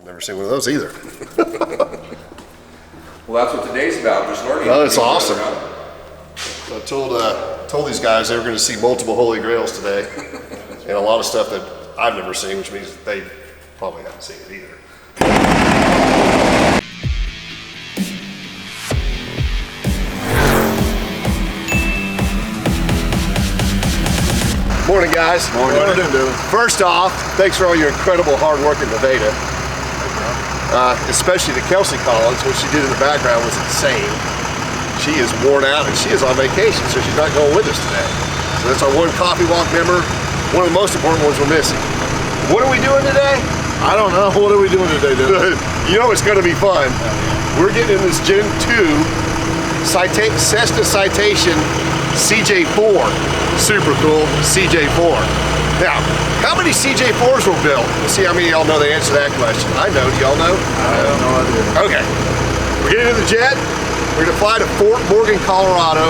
I've never seen one of those either. Well, that's what today's about, just learning. Oh, that's awesome. So I told these guys they were going to see multiple Holy Grails today, and a lot of stuff that I've never seen, which means they probably haven't seen it either. Morning, guys. Morning. What are you doing? First off, thanks for all your incredible hard work in Nevada. Especially to Kelsey Collins. What she did in the background was insane. She is worn out and she is on vacation, so she's not going with us today. So that's our one coffee walk member, one of the most important ones we're missing. What are we doing today? I don't know. What are we doing today, dude? You know it's going to be fun. We're getting in this Gen 2 Cessna Citation CJ4. Super cool CJ4. Now, how many CJ4s were built? Let's see how many of y'all know the answer to that question. I know. Do y'all know? I have no idea. Okay. We're getting in the jet. We're going to fly to Fort Morgan, Colorado.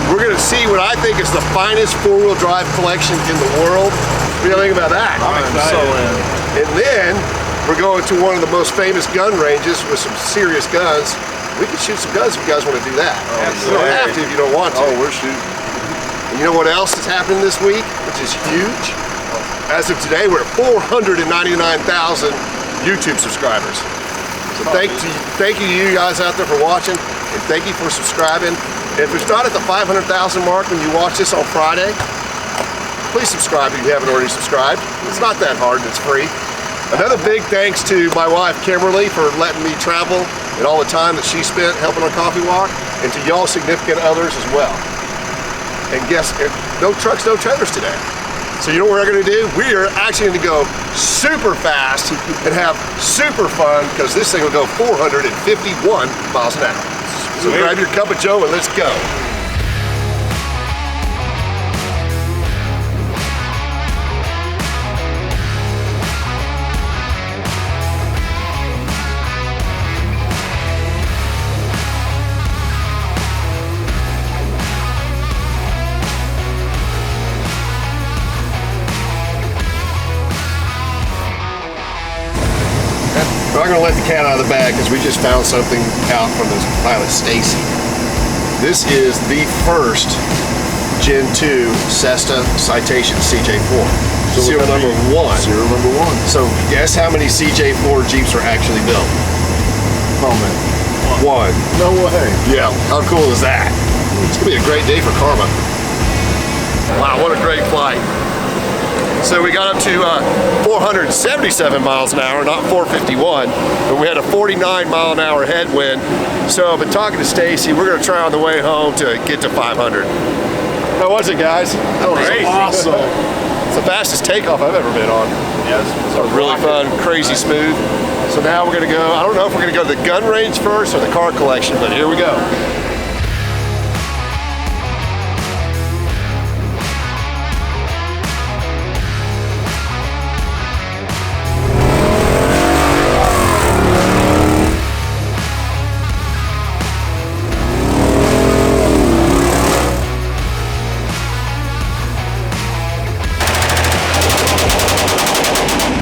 We're going to see what I think is the finest four-wheel drive collection in the world. What do you think about that? I'm so in. And then we're going to one of the most famous gun ranges with some serious guns. We can shoot some guns if you guys want to do that. You don't have to if you don't want to. Oh, we're shooting. And you know what else is happening this week, which is huge? As of today, we're at 499,000 YouTube subscribers. So thank you to you guys out there for watching, and thank you for subscribing. And if it's not at the 500,000 mark when you watch this on Friday, please subscribe if you haven't already subscribed. It's not that hard and it's free. Another big thanks to my wife, Kimberly, for letting me travel and all the time that she spent helping on Coffee Walk, and to y'all significant others as well. And guess, no trucks, no trailers today. So you know what we're gonna do? We are actually gonna go super fast and have super fun, because this thing will go 451 miles an hour. So grab your cup of joe and let's go. We're not going to let the cat out of the bag because we just found something out from this pilot, Stacy. This is the first Gen 2 Cessna Citation CJ4. Serial number 1. Serial number 1. So guess how many CJ4 Jeeps were actually built? Oh, man. One. No way. Yeah, how cool is that? It's going to be a great day for Karma. Wow, what a great flight. So we got up to 477 miles an hour, not 451, but we had a 49 mile an hour headwind. So I've been talking to Stacy. We're going to try on the way home to get to 500. How was it, guys? That was awesome. It's the fastest takeoff I've ever been on. Yes. So really fun, crazy smooth. So now we're going to go, I don't know if we're going to go to the gun range first or the car collection, but here we go.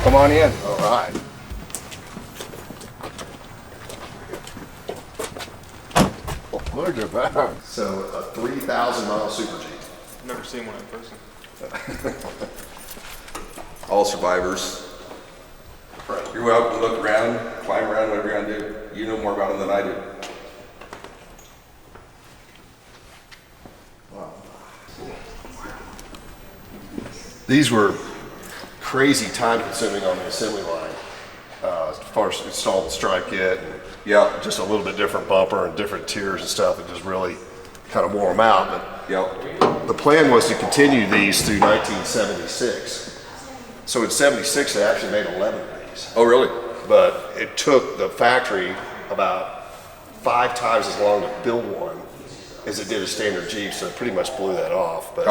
Come on in. All right. Look at that. So a 3,000 mile Super Jeep. Never seen one in person. All survivors. Right. You're welcome to look around, climb around, whatever you're gonna do. You know more about them than I do. These were crazy time consuming on the assembly line. As far as installing the stripe kit, and Yeah. just a little bit different bumper and different tiers and stuff. It just really kind of wore them out. But Yep. the plan was to continue these through 1976. So in 76, they actually made 11 of these. Oh, really? But it took the factory about 5 times as long to build one as it did a standard Jeep, so it pretty much blew that off. But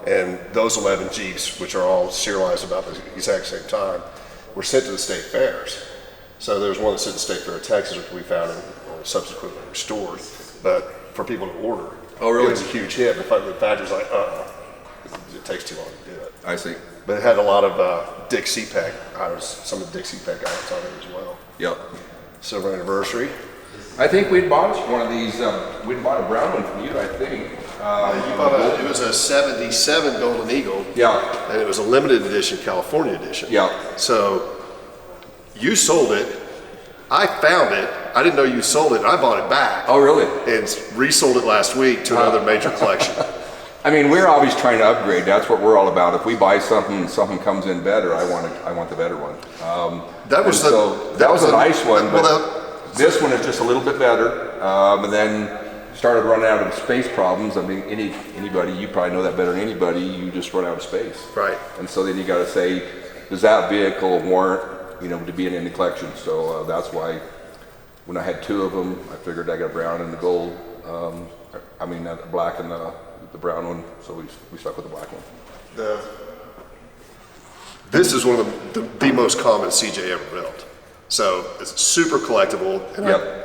and those 11 Jeeps, which are all serialized about the exact same time, were sent to the state fairs. So there was one that sent to the state fair of Texas, which we found and subsequently restored, but for people to order. Oh, really? It was a huge hit. The factory's like, it takes too long to do it. I see. But it had a lot of Dick CPAC items, some of the Dick CPAC items on it as well. Yep. Silver anniversary. I think we'd bought one of these, we'd bought a brown one from you, I think. It was a 77 Golden Eagle. Yeah. And it was a limited edition, California edition. Yeah. So you sold it. I found it. I didn't know you sold it. I bought it back. Oh, really? And resold it last week to another major collection. I mean, we're always trying to upgrade. That's what we're all about. If we buy something and something comes in better, I want the better one. That was that was a nice one, but this one is just a little bit better. And then started running out of space problems. I mean, anybody, you probably know that better than anybody, you just run out of space. Right. And so then you got to say, does that vehicle warrant, to be in the collection? So that's why when I had two of them, I figured I got brown and the gold. The black and the brown one. So we stuck with the black one. This is one of the most common CJ ever built. So it's super collectible. And Yep.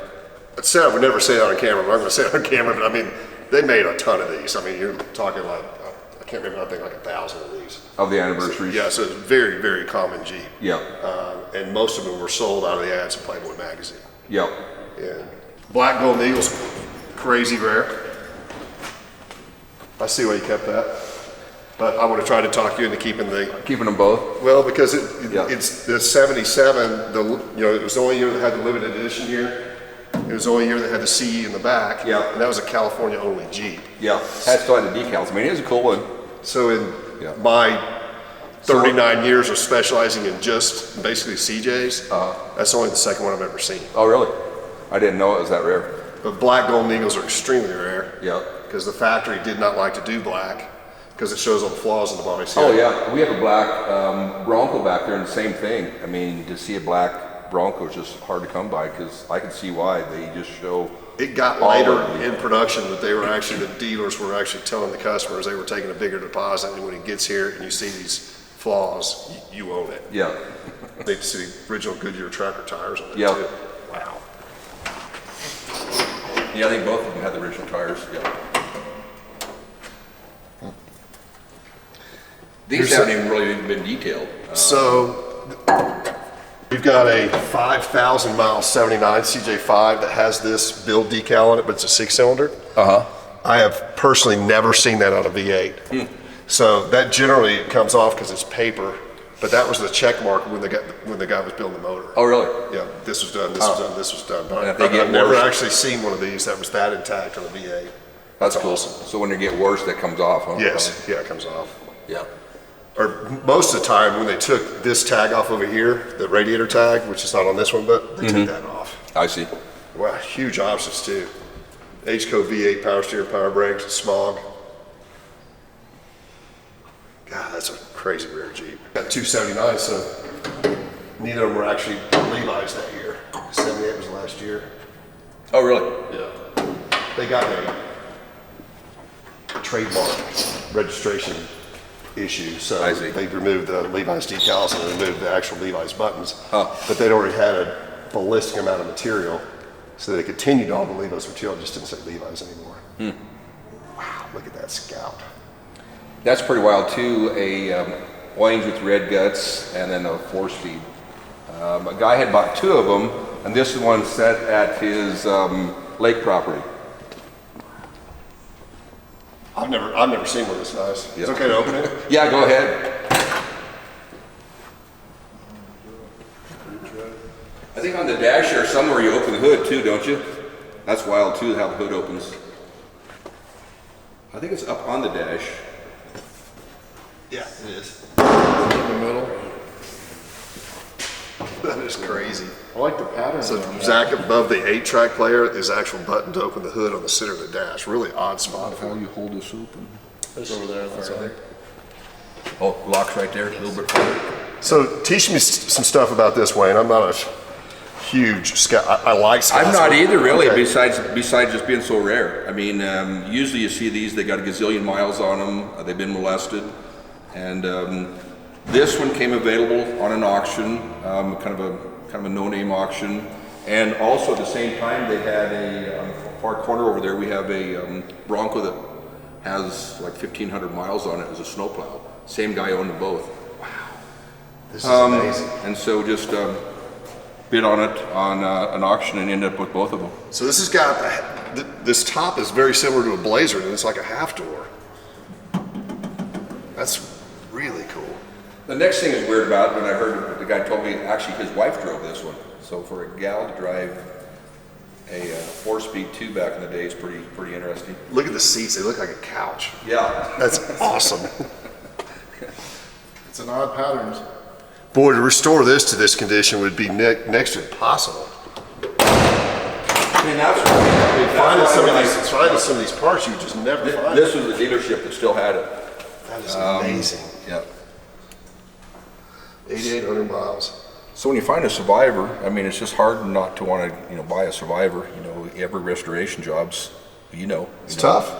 I said I would never say that on camera, but I'm going to say it on camera. But I mean, they made a ton of these. I mean, you're talking like, I can't remember, I think like 1,000 of these. Of the anniversaries? Yeah, so it's a very, very common Jeep. Yeah. And most of them were sold out of the ads in Playboy magazine. Yep. And Black Golden Eagle's crazy rare. I see why you kept that. But I would have tried to talk you into keeping them both? well, because it's the 77, it was the only year that had the limited edition here. It was the only year that had the CE in the back. Yeah. And that was a California only Jeep. Yeah. Had still had the decals. I mean, it was a cool one. So in my 39 years of specializing in just basically CJs, that's only the second one I've ever seen. Oh, really? I didn't know it was that rare. But black Golden Eagles are extremely rare. Yeah. Because the factory did not like to do black because it shows all the flaws in the body. Oh, yeah. We have a black Bronco back there and the same thing. I mean, to see a black Bronco is just hard to come by because I can see why. They just show. It got later in production that the dealers were actually telling the customers they were taking a bigger deposit, and when it gets here and you see these flaws, you own it. Yeah. They see the original Goodyear tracker tires on it Yeah. too. Wow. Yeah, I think both of them had the original tires. Yeah. These haven't even really been detailed. So we've got a 5,000 mile 79 CJ5 that has this build decal on it, but it's a 6-cylinder. I have personally never seen that on a V8. So that generally comes off because it's paper, but that was the check mark when the guy was building the motor. Oh, really? Yeah, this was done, this was done, this was done. But I've never actually seen one of these that was that intact on a V8. That's cool. Awesome. So when they get worse, that comes off, huh? Yes, yeah, it comes off. Yeah. Or most of the time when they took this tag off over here, the radiator tag, which is not on this one, but they took that off. I see. Wow, huge options too. H-Co V8 power steering, power brakes, smog. God, that's a crazy rare Jeep. Got 279, so neither of them were actually Levi's that year. 78 was last year. Oh, really? Yeah. They got a trademark registration issue, so I see. they removed the Levi's decals and removed the actual Levi's buttons. Oh. But they'd already had a ballistic amount of material, so they continued all the Levi's material, just didn't say Levi's anymore. Wow, look at that Scout. That's pretty wild too. A orange with red guts and then a 4-speed. A guy had bought two of them, and this one set at his lake property. I've never seen one this nice. It's okay to open it? Yeah, go ahead. I think on the dash there somewhere you open the hood too, don't you? That's wild too, how the hood opens. I think it's up on the dash. Yeah, it is. In the middle. That is crazy. I like the pattern. So Zach, above the 8-track player is actual button to open the hood on the center of the dash. Really odd spot. How you hold this open. It's over there. That's right. Oh, locks right there, a little bit further. So teach me some stuff about this, Wayne. I'm not a huge Scout. I like Scouts. I'm not either, really. Okay. Besides just being so rare. I mean, usually you see these, they got a gazillion miles on them. They've been molested, and this one came available on an auction, kind of a no-name auction, and also at the same time they had on the far corner over there we have a Bronco that has like 1,500 miles on it as a snowplow. Same guy owned them both. This is amazing. And so just bid on it on an auction and end up with both of them. So this has got, this top is very similar to a Blazer, and it's like a half door. That's really cool. The next thing is weird about it, when I heard the guy told me actually his wife drove this one. So for a gal to drive a 4-speed 2 back in the day is pretty interesting. Look at the seats, they look like a couch. Yeah. That's awesome. It's an odd pattern. Boy, to restore this to this condition would be next to impossible. I mean, that's Finding some of these parts you just never find. This was the dealership that still had it. That is amazing. Yeah. 8,800 miles. So when you find a Survivor, I mean, it's just hard not to want to, buy a Survivor. Every restoration job's, It's tough.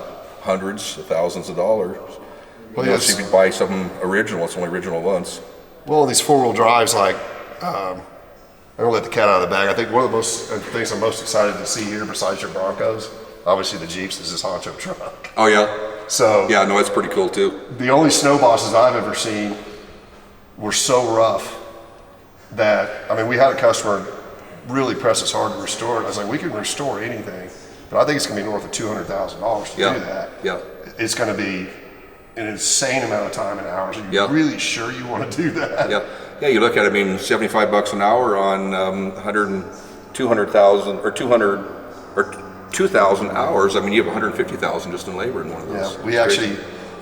Hundreds of thousands of dollars. Well, Unless yes. you could buy something original, it's only original once. Well, these four-wheel drives, like, I don't let the cat out of the bag. I think one of the most things I'm most excited to see here, besides your Broncos, obviously the Jeeps, is this honcho truck. Oh yeah. So Yeah, no, it's pretty cool too. the only snow bosses I've ever seen were so rough that, I mean, we had a customer really press us hard to restore it. I was like, we can restore anything, but I think it's gonna be north of $200,000 to Yeah. do that. Yeah. It's gonna be an insane amount of time and hours. Are you Yeah. really sure you wanna do that? Yeah. Yeah, you look at it, I mean, $75 an hour on 200,000 or 200 or 2,000 hours. I mean, you have 150,000 just in labor in one of those. Yeah, It's we crazy. actually,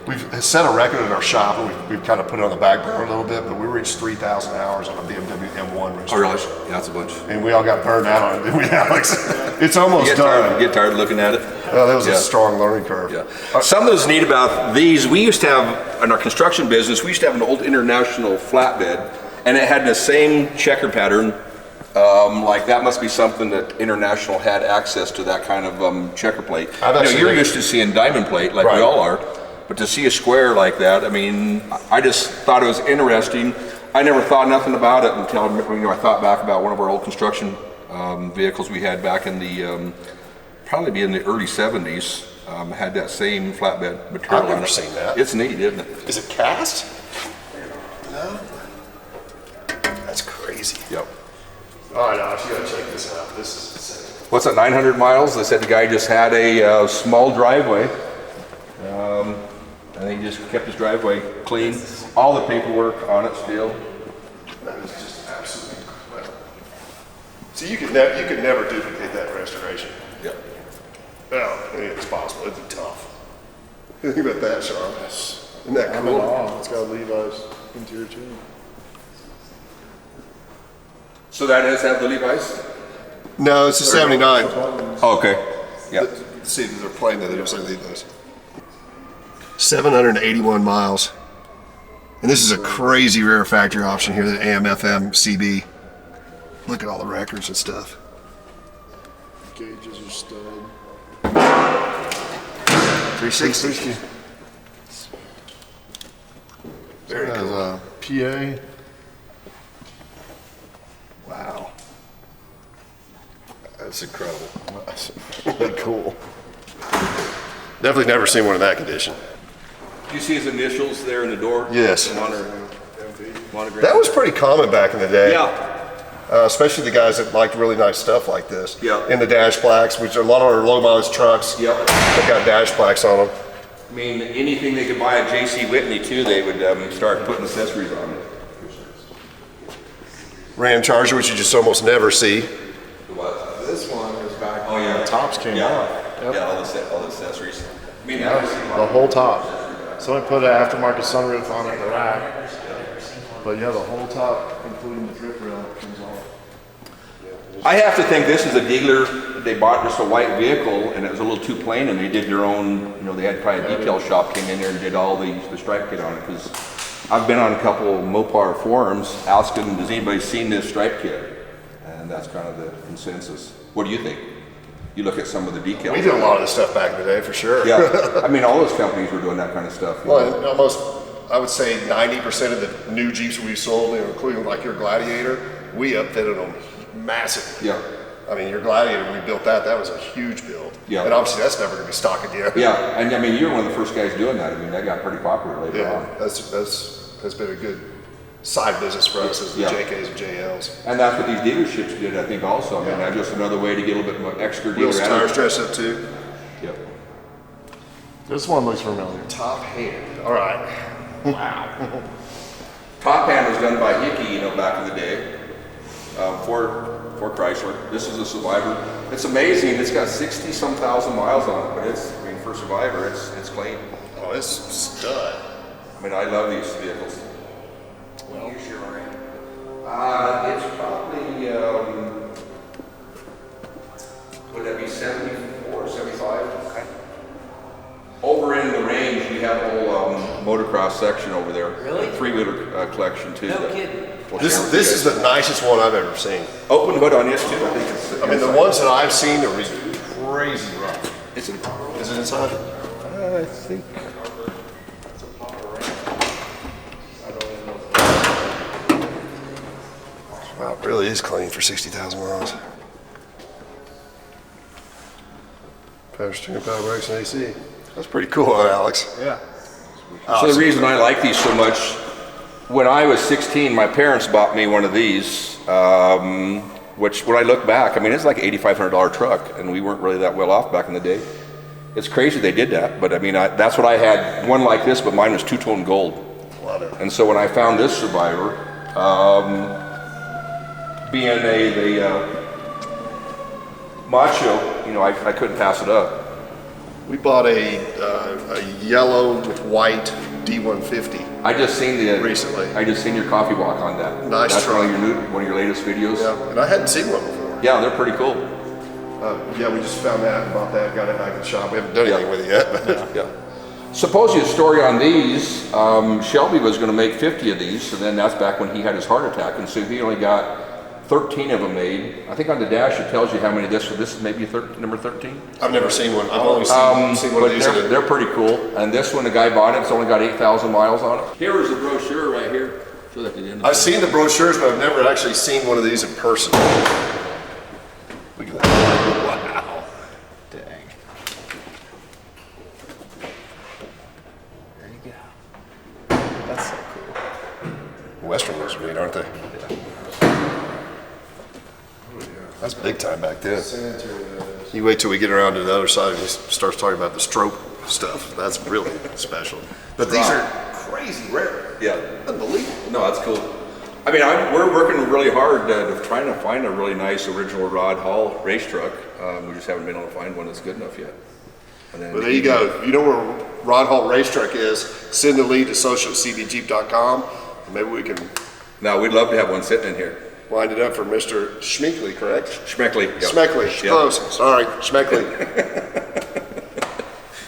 we've set a record in our shop, and we've kind of put it on the back burner a little bit, but we reached 3,000 hours on a BMW M1 Oh, really? restoration. Yeah, that's a bunch. And we all got burned out on it, didn't we, Alex? It's almost Get done. tired looking at it. Well, that was Yeah. a strong learning curve. Yeah. Something that's neat about these, we used to have, in our construction business, we used to have an old International flatbed, and it had the same checker pattern. Like that must be something that International had access to, that kind of checker plate. I've actually You're never- used to seeing diamond plate like Right. we all are, but to see a square like that, I mean, I just thought it was interesting. I never thought nothing about it until I thought back about one of our old construction vehicles we had back in the probably be in the early 70s. Had that same flatbed material. I've never on it. seen that. It's neat, isn't it? Is it cast? No. That's crazy. Yep. All right, Alex, you gotta check this out. This is insane. What's that, 900 miles? They said the guy just had a small driveway. And he just kept his driveway clean. All the paperwork on it still. That is just absolutely incredible. So you could never duplicate that restoration. Yep. Well, I mean, it's possible. It'd be tough. Think about that, Sean. Isn't that I'm in cool? awe. It's got Levi's interior too. So that does have the Levi's? No, it's a 79. Oh, okay. Yeah. See, they're playing that. They don't say leave those. 781 miles. And this is a crazy rare factory option here, the AM, FM, CB. Look at all the records and stuff. Gauges are stud. 360. Very It has cool. a PA. Wow. That's incredible. Really cool. Definitely never seen one in that condition. Do you see his initials there in the door? Yes. Monogram. That was pretty common back in the day. Yeah. Especially the guys that liked really nice stuff like this. Yeah. And the dash plaques, which a lot of our low mileage trucks, Yep. they've got dash plaques on them. I mean, anything they could buy at J.C. Whitney too, they would start putting accessories on it. Ram Charger, which you just almost never see. What? This one is back Oh when yeah. the tops came Yeah. off. Yep. Yeah, all the accessories. I mean, The whole top. Somebody put an aftermarket sunroof on it, the rack. But yeah, the whole top, including the drip rail, comes off. I have to think this is a dealer, they bought just a white vehicle and it was a little too plain and they did their own, they had probably a detail shop came in there and did all the stripe kit on it, because I've been on a couple Mopar forums asking, has anybody seen this stripe kit? And that's kind of the consensus. What do you think? You look at some of the decals. We did a lot of this stuff back in the day for sure. Yeah, I mean, all those companies were doing that kind of stuff. Well, and almost, I would say 90% of the new Jeeps we sold, including like your Gladiator, we upfitted them massively. Yeah. I mean, your Gladiator, when we built that was a huge build. Yeah. And obviously that's never going to be stock again. Yeah, and I mean, you're one of the first guys doing that. I mean, that got pretty popular later Yeah, on. that's been a good side business for us as the Yeah. JKs and JLs. And that's what these dealerships did, I think, also. I mean, that's just another way to get a little bit more extra dealer Wheels, tires, advertising. dress up too. Yep. This one looks familiar. Top hand. All right. Wow. Top hand was done by Hickey, you know, back in the day, for Chrysler. This is a Survivor. It's amazing. It's got 60-some thousand miles on it, but it's, I mean, for Survivor, it's clean. Oh, it's stud. I mean, I love these vehicles. Well, Here's your RAM. It's probably, would that be 74 or 75? Okay. Over in the range, we have a whole motocross section over there. Really? Three-wheeler collection too. No that kidding. we'll share with this you is guys. the nicest one I've ever seen. Open hood on this too. I think it's. I mean, the ones that I've seen are crazy rough. It's in. Is it inside? I think. Wow, it really is clean for 60,000 miles. Power steering, power brakes, and AC. That's pretty cool, huh, Alex? Yeah. So the reason I like these so much, when I was 16, my parents bought me one of these, which when I look back, I mean, it's like an $8,500 truck, and we weren't really that well off back in the day. It's crazy they did that, but I mean, that's what I had, one like this, but mine was two-tone gold. Love it. And so when I found this Survivor, being a macho, you know, I couldn't pass it up. We bought a yellow with white D150. I just seen Recently. I just seen your coffee walk on that. Nice That's truck. one of your latest videos. Yeah, and I hadn't seen one before. Yeah, they're pretty cool. Yeah, we just found that and bought that, got it back in the shop. We haven't done anything with it yet. But Yeah. Supposedly a story on these, Shelby was going to make 50 of these, and then that's back when he had his heart attack, and so he only got 13 of them made. I think on the dash it tells you how many this is maybe number 13. I've never seen one. I've only seen one But of these. they're pretty cool. And this one, the guy bought it, it's only got 8,000 miles on it. Here is the brochure right here. Show that to the end. I've seen the brochures, but I've never actually seen one of these in person. Look at that. Wow. Dang. There you go. That's so cool. Western ones are neat, aren't they? That's big time back then. You wait till we get around to the other side and he starts talking about the stroke stuff. That's really special. But these are crazy rare. Yeah. Unbelievable. No, that's cool. I mean, we're working really hard trying to find a really nice original Rod Hall race truck. We just haven't been able to find one that's good enough yet. And then Well, there you go. You know where Rod Hall Race Truck is. Send the lead to socialcbjeep.com and maybe we can Now, we'd love to have one sitting in here. wind it up for Mr. Schmeckley, correct? Schmeckley. Yep. Schmeckley. Yep. Close. Sorry, Schmeckley.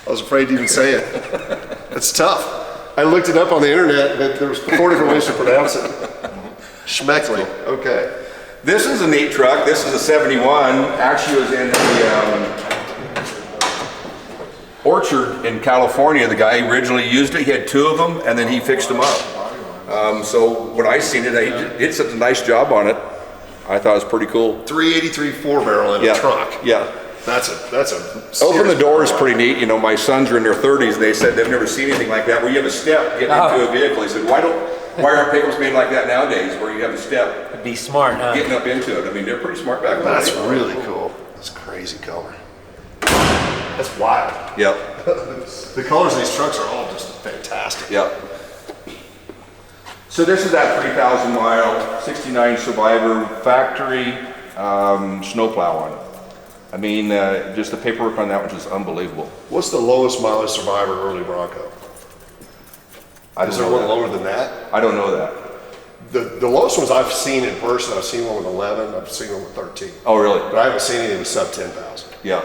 I was afraid to even say it. It's tough. I looked it up on the internet, but there was 4 different ways to pronounce it. Schmeckley. Okay. This is a neat truck. This is a 71. Actually, it was in the orchard in California. The guy originally used it. He had 2 of them, and then he fixed them up. So when I seen it, he did such a nice job on it. I thought it was pretty cool. 383 4-barrel in a truck. Yeah. That's a Open the serious door is barrel. pretty neat. You know, my sons are in their 30s, and they said they've never seen anything like that, where you have a step getting into a vehicle. They said, why aren't pickups made like that nowadays, where you have a step Be smart, huh? getting up into it? I mean, they're pretty smart back then. That's really cool. That's crazy color. That's wild. Yep. The colors of these trucks are all just fantastic. Yep. So this is that 3,000 mile 69 Survivor factory snowplow on it. I mean, just the paperwork on that was just unbelievable. What's the lowest mileage Survivor early Bronco? Is there one lower than that? I don't know that. The lowest ones I've seen in person, I've seen one with 11, I've seen one with 13. Oh, really? But I haven't seen any with sub 10,000. Yeah.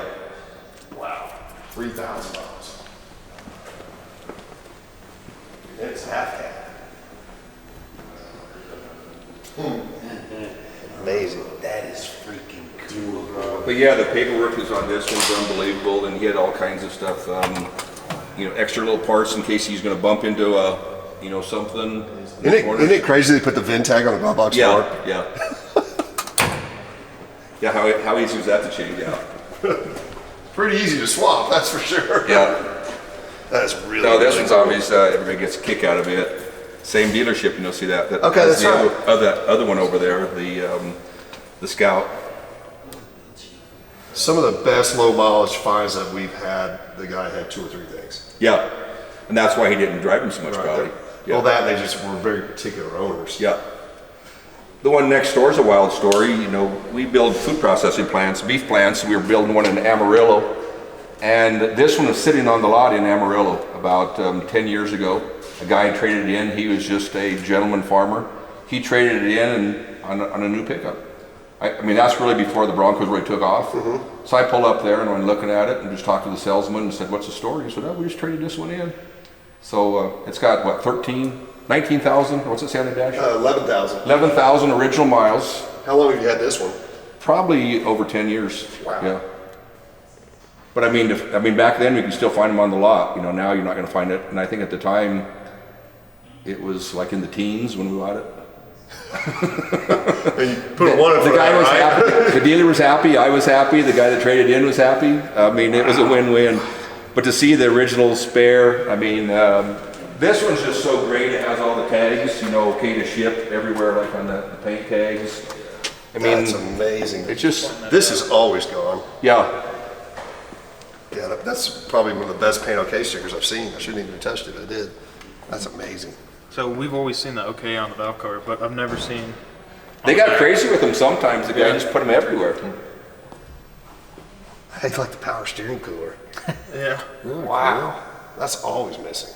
Wow. 3,000 miles. It's half. Amazing. That is freaking cool, bro. But yeah, the paperwork is on this one's unbelievable, and he had all kinds of stuff, you know, extra little parts in case he's going to bump into a, you know, something. Isn't it crazy they put the VIN tag on the glove box door? Yeah, yeah. Yeah, how easy was that to change out? Pretty easy to swap, that's for sure. Yeah. That's really No, this really one's cool. obvious. Everybody gets a kick out of it. Same dealership, you know, see that? Okay, has that's the right. That other one over there, the Scout. Some of the best low mileage finds that we've had, the guy had 2 or 3 things. Yeah, and that's why he didn't drive them so much, probably. Yeah. Well, that, they just were very particular owners. Yeah. The one next door is a wild story. You know, we build food processing plants, beef plants. We were building one in Amarillo, and this one was sitting on the lot in Amarillo about 10 years ago. A guy traded it in. He was just a gentleman farmer. He traded it in on a new pickup. I mean, that's really before the Broncos really took off. So I pulled up there and went looking at it and just talked to the salesman and said, "What's the story?" He said, "Oh, we just traded this one in." So it's got what, 19,000? What's it say on the dash? 11,000. 11,000 original miles. How long have you had this one? Probably over 10 years. Wow. Yeah. But I mean, back then you could still find them on the lot. You know, now you're not going to find it. And I think at the time, it was like in the teens when we bought it. And you put one in The front guy of it, was right? happy. The dealer was happy. I was happy. The guy that traded in was happy. I mean, it was a win-win. But to see the original spare, I mean, this one's just so great. It has all the tags, you know, okay to ship everywhere, like on the paint tags. I mean, That's amazing. it's just, This is always gone. yeah. Yeah, that's probably one of the best paint okay stickers I've seen. I shouldn't even have touched it, but I did. That's amazing. So we've always seen the OK on the valve cover, but I've never seen. They got crazy with them sometimes. The guy just put them everywhere. Hey, like the power steering cooler. Yeah. Wow. That's always missing.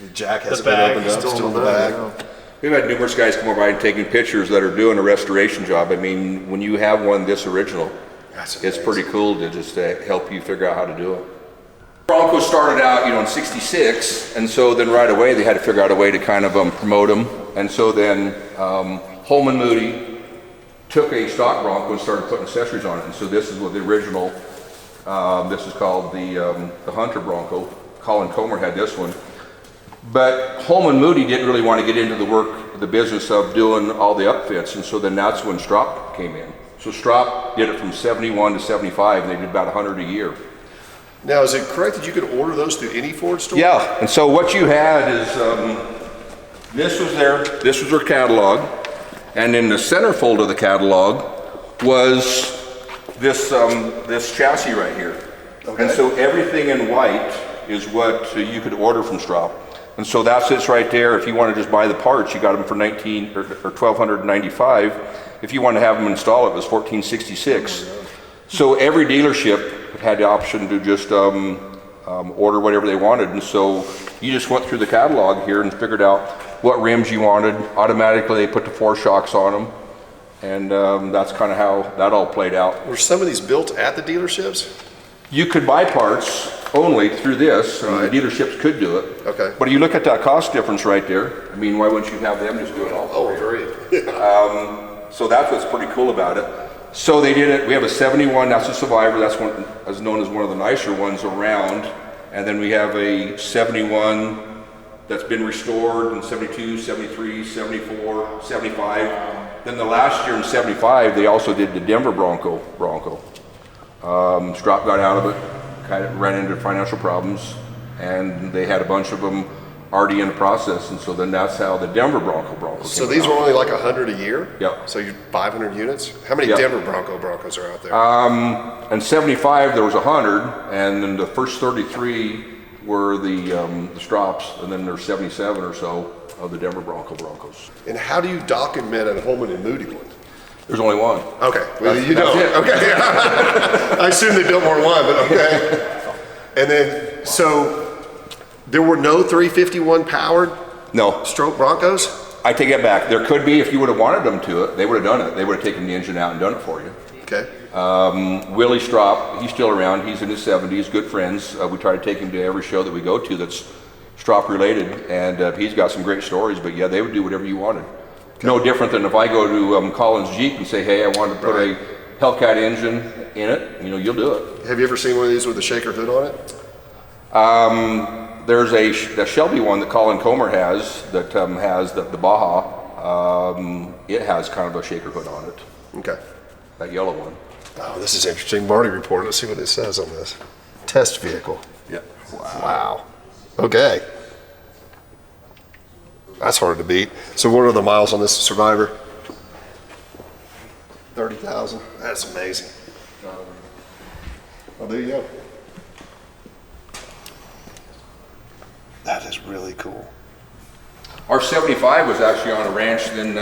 The jack hasn't The been bag. opened up, still in the bag. We've had numerous guys come over by and taking pictures that are doing a restoration job. I mean, when you have one this original, That's it's amazing. pretty cool to just help you figure out how to do it. Broncos started out, you know, in '66, and so then right away they had to figure out a way to kind of promote them. And so then Holman Moody took a stock Bronco and started putting accessories on it. And so this is what the original, this is called the Hunter Bronco. Colin Comer had this one. But Holman Moody didn't really want to get into the business of doing all the upfits, and so then that's when Strop came in. So Strop did it from 71 to 75, and they did about 100 a year. Now, is it correct that you could order those through any Ford store? Yeah, and so what you had is, this was their catalog, and in the centerfold of the catalog was this chassis right here. Okay. And so everything in white is what you could order from Strop. And so that sits right there. If you want to just buy the parts, you got them for $1,295. If you want to have them install it was $1,466. So every dealership had the option to just order whatever they wanted. And so you just went through the catalog here and figured out what rims you wanted. Automatically they put the 4 shocks on them. And that's kind of how that all played out. Were some of these built at the dealerships? You could buy parts only through this, and Right. the dealerships could do it. Okay. But you look at that cost difference right there. I mean, why wouldn't you have them just do it all? Oh, great. So that's what's pretty cool about it. So they did it. We have a 71. That's a Survivor. That's one, as known as one of the nicer ones around. And then we have a 71 that's been restored in 72, 73, 74, 75. Then the last year in 75, they also did the Denver Bronco. Strop got out of it, kind of ran into financial problems, and they had a bunch of them already in the process, and so then that's how the Denver Bronco So came these were about. only like 100 a year? Yep. So you're 500 units? How many Yep. Denver Broncos are out there? In 75 there was 100, and then the first 33 were the Strops, and then there's 77 or so of the Denver Broncos. And how do you document a Holman and Moody one? There's only one. Okay, well, you That's don't. it. Okay, I assume they built more than one, but okay. And then, so there were no 351 powered No, stroke Broncos? I take it back. There could be if you would have wanted them to it. They would have done it. They would have taken the engine out and done it for you. Okay. Willie Strop, he's still around. He's in his 70s, good friends. We try to take him to every show that we go to that's Strop related, and he's got some great stories. But yeah, they would do whatever you wanted. No different than if I go to Collins Jeep and say, hey, I want to put a Hellcat engine in it, you know, you'll do it. Have you ever seen one of these with a shaker hood on it? There's a Shelby one that Colin Comer has that has the Baja. It has kind of a shaker hood on it, Okay. that yellow one. Oh, this is interesting. Marty report. Let's see what it says on this. Test vehicle. Yeah. Wow. Okay. That's hard to beat. So what are the miles on this Survivor? 30,000. That's amazing. Oh, there you go. That is really cool. Our 75 was actually on a ranch in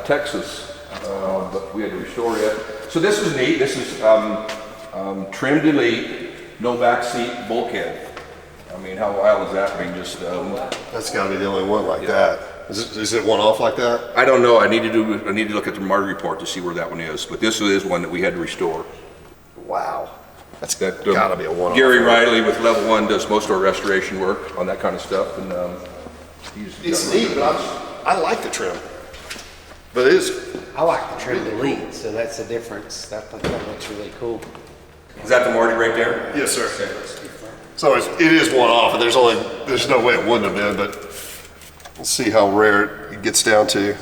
Texas, but we had to restore it. So this is neat. This is trimmed elite, no back seat, bulkhead. I mean, how wild is that? I mean, just That's got to be the only one like that. Is it one off like that? I don't know. I need to look at the MARD report to see where that one is. But this is one that we had to restore. Wow. That's That got to be a one-off. Gary Riley with Level 1 does most of our restoration work on that kind of stuff, and It's neat, but I like the trim. But it is. I like the trim elite, so that's the difference. That looks really cool. Is that the Marty right there? Yes, sir. So it is one off, and there's no way it wouldn't have been, but let's see how rare it gets down to.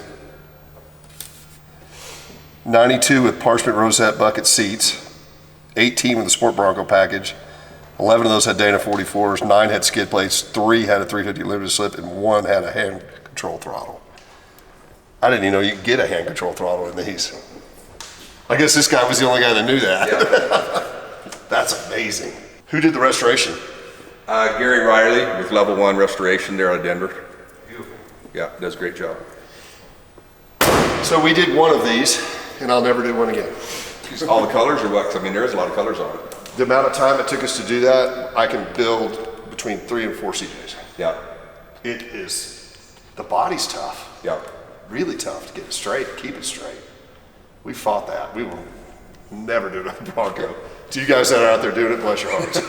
92 with parchment rosette bucket seats, 18 with the Sport Bronco package, 11 of those had Dana 44s, 9 had skid plates, 3 had a 350 limited slip, and 1 had a hand control throttle. I didn't even know you could get a hand control throttle in these. I guess this guy was the only guy that knew that. Yeah. That's amazing. Who did the restoration? Gary Riley with Level 1 restoration there out of Denver. Beautiful. Yeah, does a great job. So we did one of these, and I'll never do one again. All the colors or what? 'Cause I mean, there's a lot of colors on it. The amount of time it took us to do that, I can build between 3 and 4 CJs. Yeah, It is, the body's tough, yeah. really tough to get it straight, keep it straight. We fought that. We will never do it on a Bronco. To you guys that are out there doing it, bless your hearts.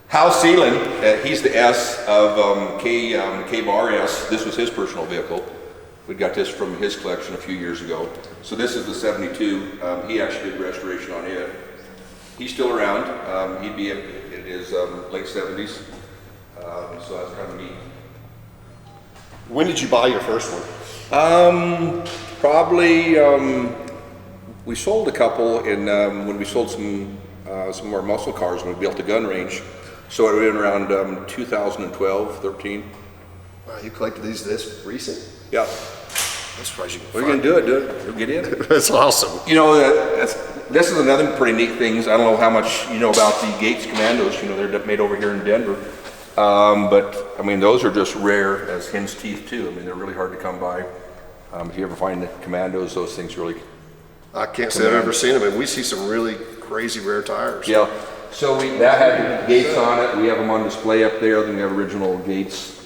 Hal Seelan, he's the S of K-Bar S. This was his personal vehicle. We got this from his collection a few years ago. So this is the 72. He actually did restoration on it. He's still around. He'd be in his late 70s. So that's kind of neat. When did you buy your first one? Probably, we sold a couple in, when we sold some of our muscle cars when we built the gun range. So it would have been around 2012, 13. Wow, you collected these this recent? Yeah. I'm surprised you can What are you gonna do it? Do it. You'll get in. That's awesome. You know, this is another pretty neat thing. I don't know how much you know about the Gates Commandos. You know, they're made over here in Denver. But I mean, those are just rare as hen's teeth too. I mean, they're really hard to come by. If you ever find the Commandos, those things really. I can't say I've ever seen them, and we see some really crazy rare tires. Yeah. So that had Gates on it. We have them on display up there. Then we have original Gates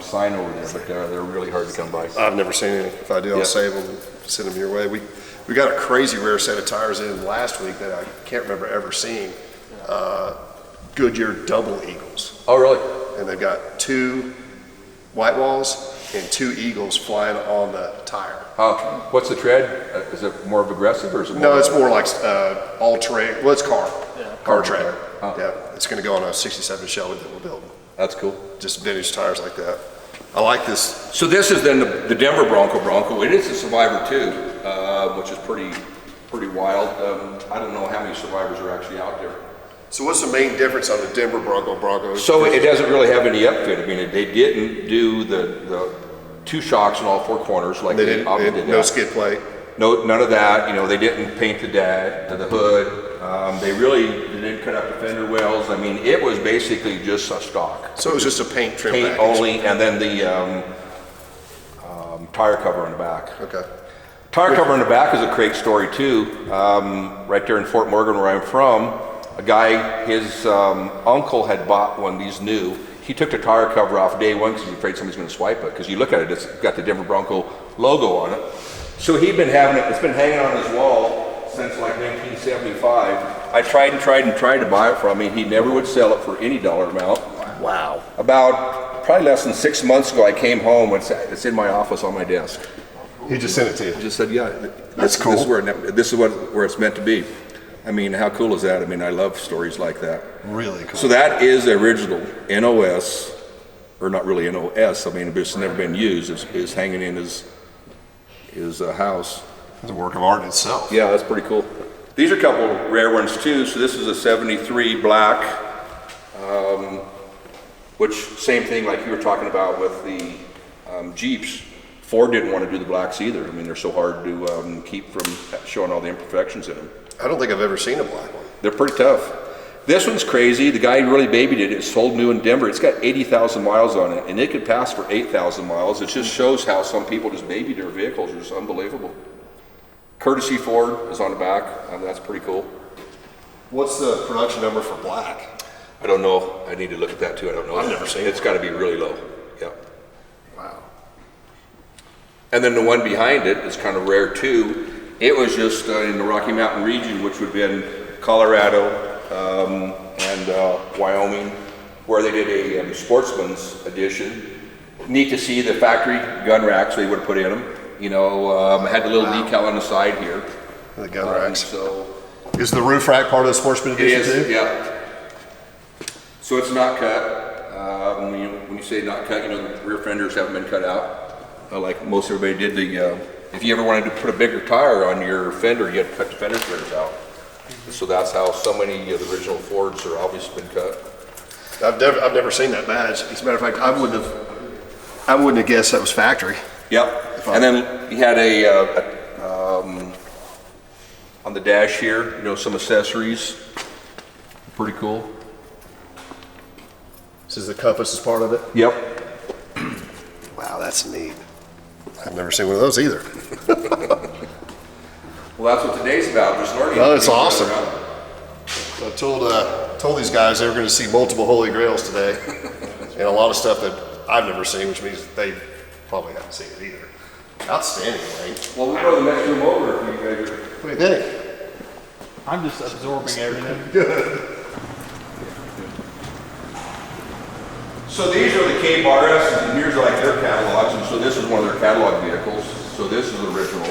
sign over there, but they're really hard to come by. I've never seen any. If I do, I'll save them and send them your way. We got a crazy rare set of tires in last week that I can't remember ever seeing. Goodyear double eagles. Oh, really? And they've got 2 white walls and 2 eagles flying on the tire. What's the tread? Is it more of aggressive or is it more? No, it's more like all terrain. Well, it's car. Car tread. Oh. Yeah, it's going to go on a 67 Shelby that we're building. That's cool. Just vintage tires like that. I like this. So this is then the Denver Bronco. It is a Survivor too, which is pretty wild. I don't know how many Survivors are actually out there. So what's the main difference on the Denver Bronco? So it doesn't really have any upfit. I mean, they didn't do the 2 shocks in all 4 corners like They didn't, often did. no skid plate. No, none of that. You know, they didn't paint the hood. They didn't cut up the fender wells. I mean, it was basically just a stock. So it was just a paint trim Paint package. only, and then the tire cover in the back. Okay. Tire cover in the back is a great story too. Right there in Fort Morgan where I'm from, a guy, his uncle had bought one of these new. He took the tire cover off day 1 because he's afraid somebody's going to swipe it. Because you look at it, it's got the Denver Bronco logo on it. So he'd been having it, it's been hanging on his wall since like 1975. I tried to buy it from him. He never would sell it for any dollar amount. Wow. About probably less than 6 months ago, I came home and it's in my office on my desk. He just sent it to you. I just said, yeah, That's cool. This is where it's meant to be. I mean, how cool is that? I mean, I love stories like that. Really cool. So that is the original NOS, or not really NOS. I mean, it's never been used. It's hanging in his house. It's a work of art in itself. Yeah, that's pretty cool. These are a couple of rare ones too. So this is a 73 black, which same thing like you were talking about with the Jeeps. Ford didn't want to do the blacks either. I mean, they're so hard to keep from showing all the imperfections in them. I don't think I've ever seen a black one. They're pretty tough. This one's crazy. The guy who really babied it. It's sold new in Denver. It's got 80,000 miles on it, and it could pass for 8,000 miles. It just shows how some people just baby their vehicles. It's unbelievable. Courtesy Ford is on the back. That's pretty cool. What's the production number for black? I don't know. I need to look at that too. I don't know. I've never seen it. It's got to be really low. Yeah. Wow. And then the one behind it is kind of rare too. It was just in the Rocky Mountain region, which would have been Colorado and Wyoming, where they did a sportsman's edition. Neat to see the factory gun racks they would have put in them. You know, had the little decal on the side here. The gun racks. So is the roof rack part of the sportsman it edition is, too? yeah. So it's not cut. When you say not cut, you know, the rear fenders haven't been cut out. Like most everybody did if you ever wanted to put a bigger tire on your fender, you had to cut the fender splitters out. So that's how so many of the original Fords are obviously been cut. I've never seen that badge. As a matter of fact, I wouldn't have guessed that was factory. Yep. And then you had on the dash here, you know, some accessories. Pretty cool. This is the compass as part of it. Yep. Wow, that's neat. I've never seen one of those either. Well, that's what today's about, just learning. Oh, it's awesome. So I told these guys they were going to see multiple Holy Grails today, and a lot of stuff that I've never seen, which means they probably haven't seen it either. Outstanding, Wayne. Well, we'll go to the next room over if you guys are. What do you think? I'm just absorbing everything. Good. So these are the KBRS, and here's like their catalogs, and so this is one of their catalog vehicles. So this is original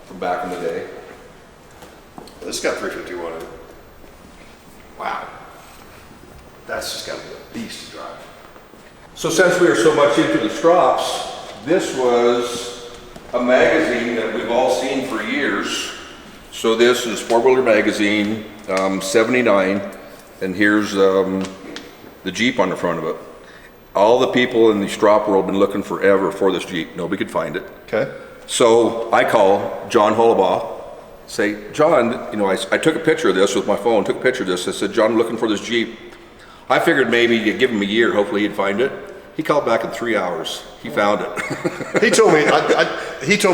from back in the day. This has got 351 in it. Wow. That's just got to be a beast to drive. So since we are so much into the strops, this was a magazine that we've all seen for years. So this is Four Wheeler Magazine, 79, and here's the Jeep on the front of it. All the people in the strop world have been looking forever for this Jeep. Nobody could find it. Okay. So I call John Hollabaugh, say, John, you know, I took a picture of this with my phone, took a picture of this. I said, John, I'm looking for this Jeep. I figured maybe you'd give him a year, hopefully he'd find it. He called back in 3 hours. He found it. He told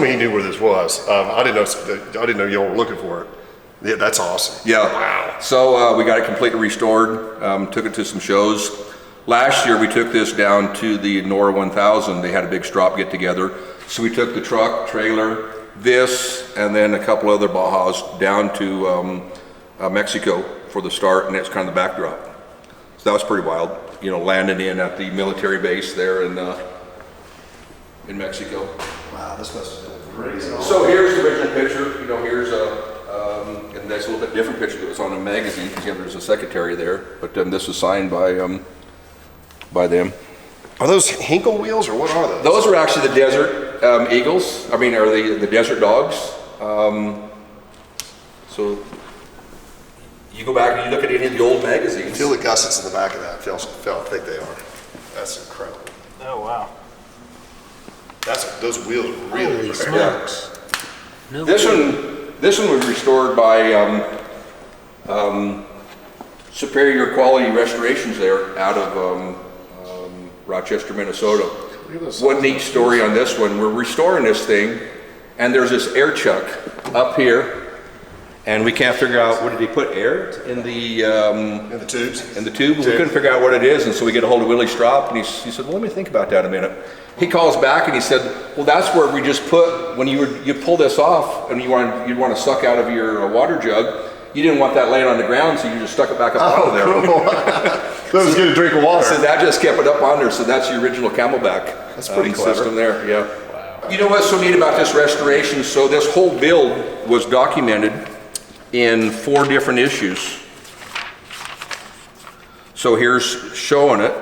me he knew where this was. I didn't know y'all were looking for it. Yeah, that's awesome. Yeah. Wow. So we got it completely restored, took it to some shows. Last year we took this down to the Nora 1000. They had a big strop get together. So we took the truck, trailer, this, and then a couple other Bajas down to Mexico for the start, and that's kind of the backdrop. So that was pretty wild, you know, landing in at the military base there in Mexico. Wow, this must have been crazy. So here's the original picture. You know, here's and that's a little bit different picture that was on a magazine because there's a secretary there. But this was signed by them. Are those Hinkle wheels or what are those? Those are actually the Desert Eagles. I mean, are the Desert Dogs. So you go back and you look at any of the old magazines. Feel the gussets in the back of that. Feel how thick they are. That's incredible. Oh wow. Those wheels are really Holy rare. smokes. No This way. This one was restored by Superior Quality Restorations there out of Rochester, Minnesota. One neat story on this one, we're restoring this thing and there's this air chuck up here and we can't figure out, what did he put, air in the tubes? In the tube? We couldn't figure out what it is, and so we get a hold of Willie Strop and he said, well, let me think about that a minute. He calls back and he said, well, that's where we just put, when you pull this off and you'd want to suck out of your water jug, you didn't want that laying on the ground, so you just stuck it back up out of there. Cool. That was get a drink of water. So that just kept it up on there, so that's the original Camelback That's pretty clever. system there, yeah. Wow. You know what's so neat about this restoration? So this whole build was documented in 4 different issues. So here's showing it.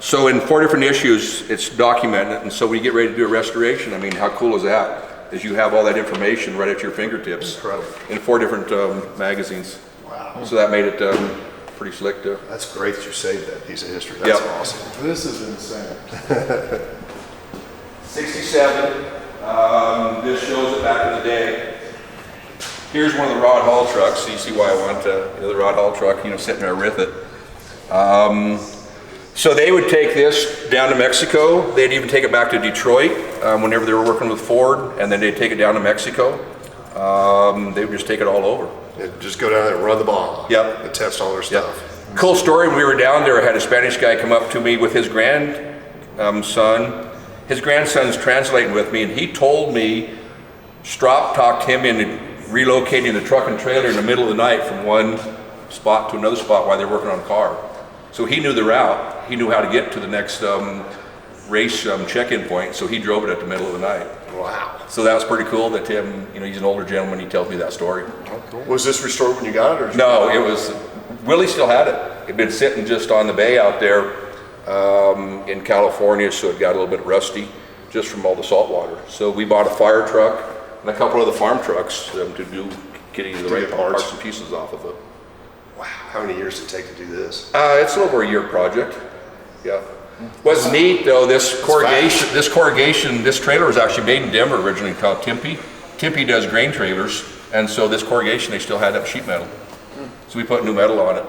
So in 4 different issues, it's documented, and so when you get ready to do a restoration, I mean, how cool is that? Is you have all that information right at your fingertips. Incredible. In 4 different magazines. Wow. So that made it pretty slick too. That's great that you saved that piece of history. That's Yep. awesome. This is insane. 67. This shows it back in the day. Here's one of the rod haul trucks. So you see why I want the rod haul truck, sitting there with it. So they would take this down to Mexico. They'd even take it back to Detroit whenever they were working with Ford, and then they'd take it down to Mexico. They would just take it all over. Yeah, just go down there and run the Baja. Yep. And test all their stuff. Cool story, when we were down there, I had a Spanish guy come up to me with his grandson. His grandson's translating with me, and he told me Strop talked him into relocating the truck and trailer in the middle of the night from one spot to another spot while they're working on a car. So he knew the route. He knew how to get to the next race check-in point, so he drove it at the middle of the night. Wow. So that was pretty cool that him, he's an older gentleman, he tells me that story. Oh, cool. Was this restored when you got it? Or No, it was, Willie still had it. It'd been sitting just on the bay out there in California, so it got a little bit rusty just from all the salt water. So we bought a fire truck and a couple of the farm trucks to do getting the right parts and pieces off of it. Wow. How many years did it take to do this? It's over a year project. Yeah. What's neat though, this corrugation, this trailer was actually made in Denver originally, called Tempe. Tempe does grain trailers, and so this corrugation, they still had that sheet metal. So we put new metal on it.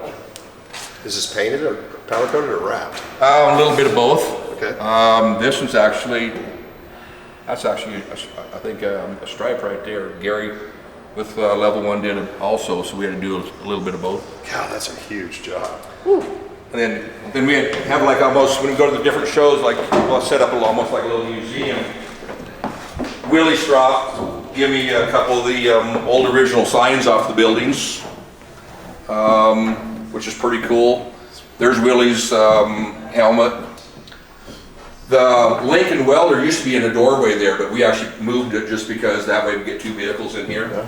Is this painted or powder coated or wrapped? A little bit of both. Okay. This one's that's actually, I think, a stripe right there. Gary with Level 1 did it also, so we had to do a little bit of both. God, that's a huge job. And then we have like almost, when we go to the different shows, like we'll set up almost like a little museum. Willie Strop give me a couple of the old original signs off the buildings, which is pretty cool. There's Willie's helmet. The Lincoln Welder used to be in a doorway there, but we actually moved it just because that way we get two vehicles in here. Yeah.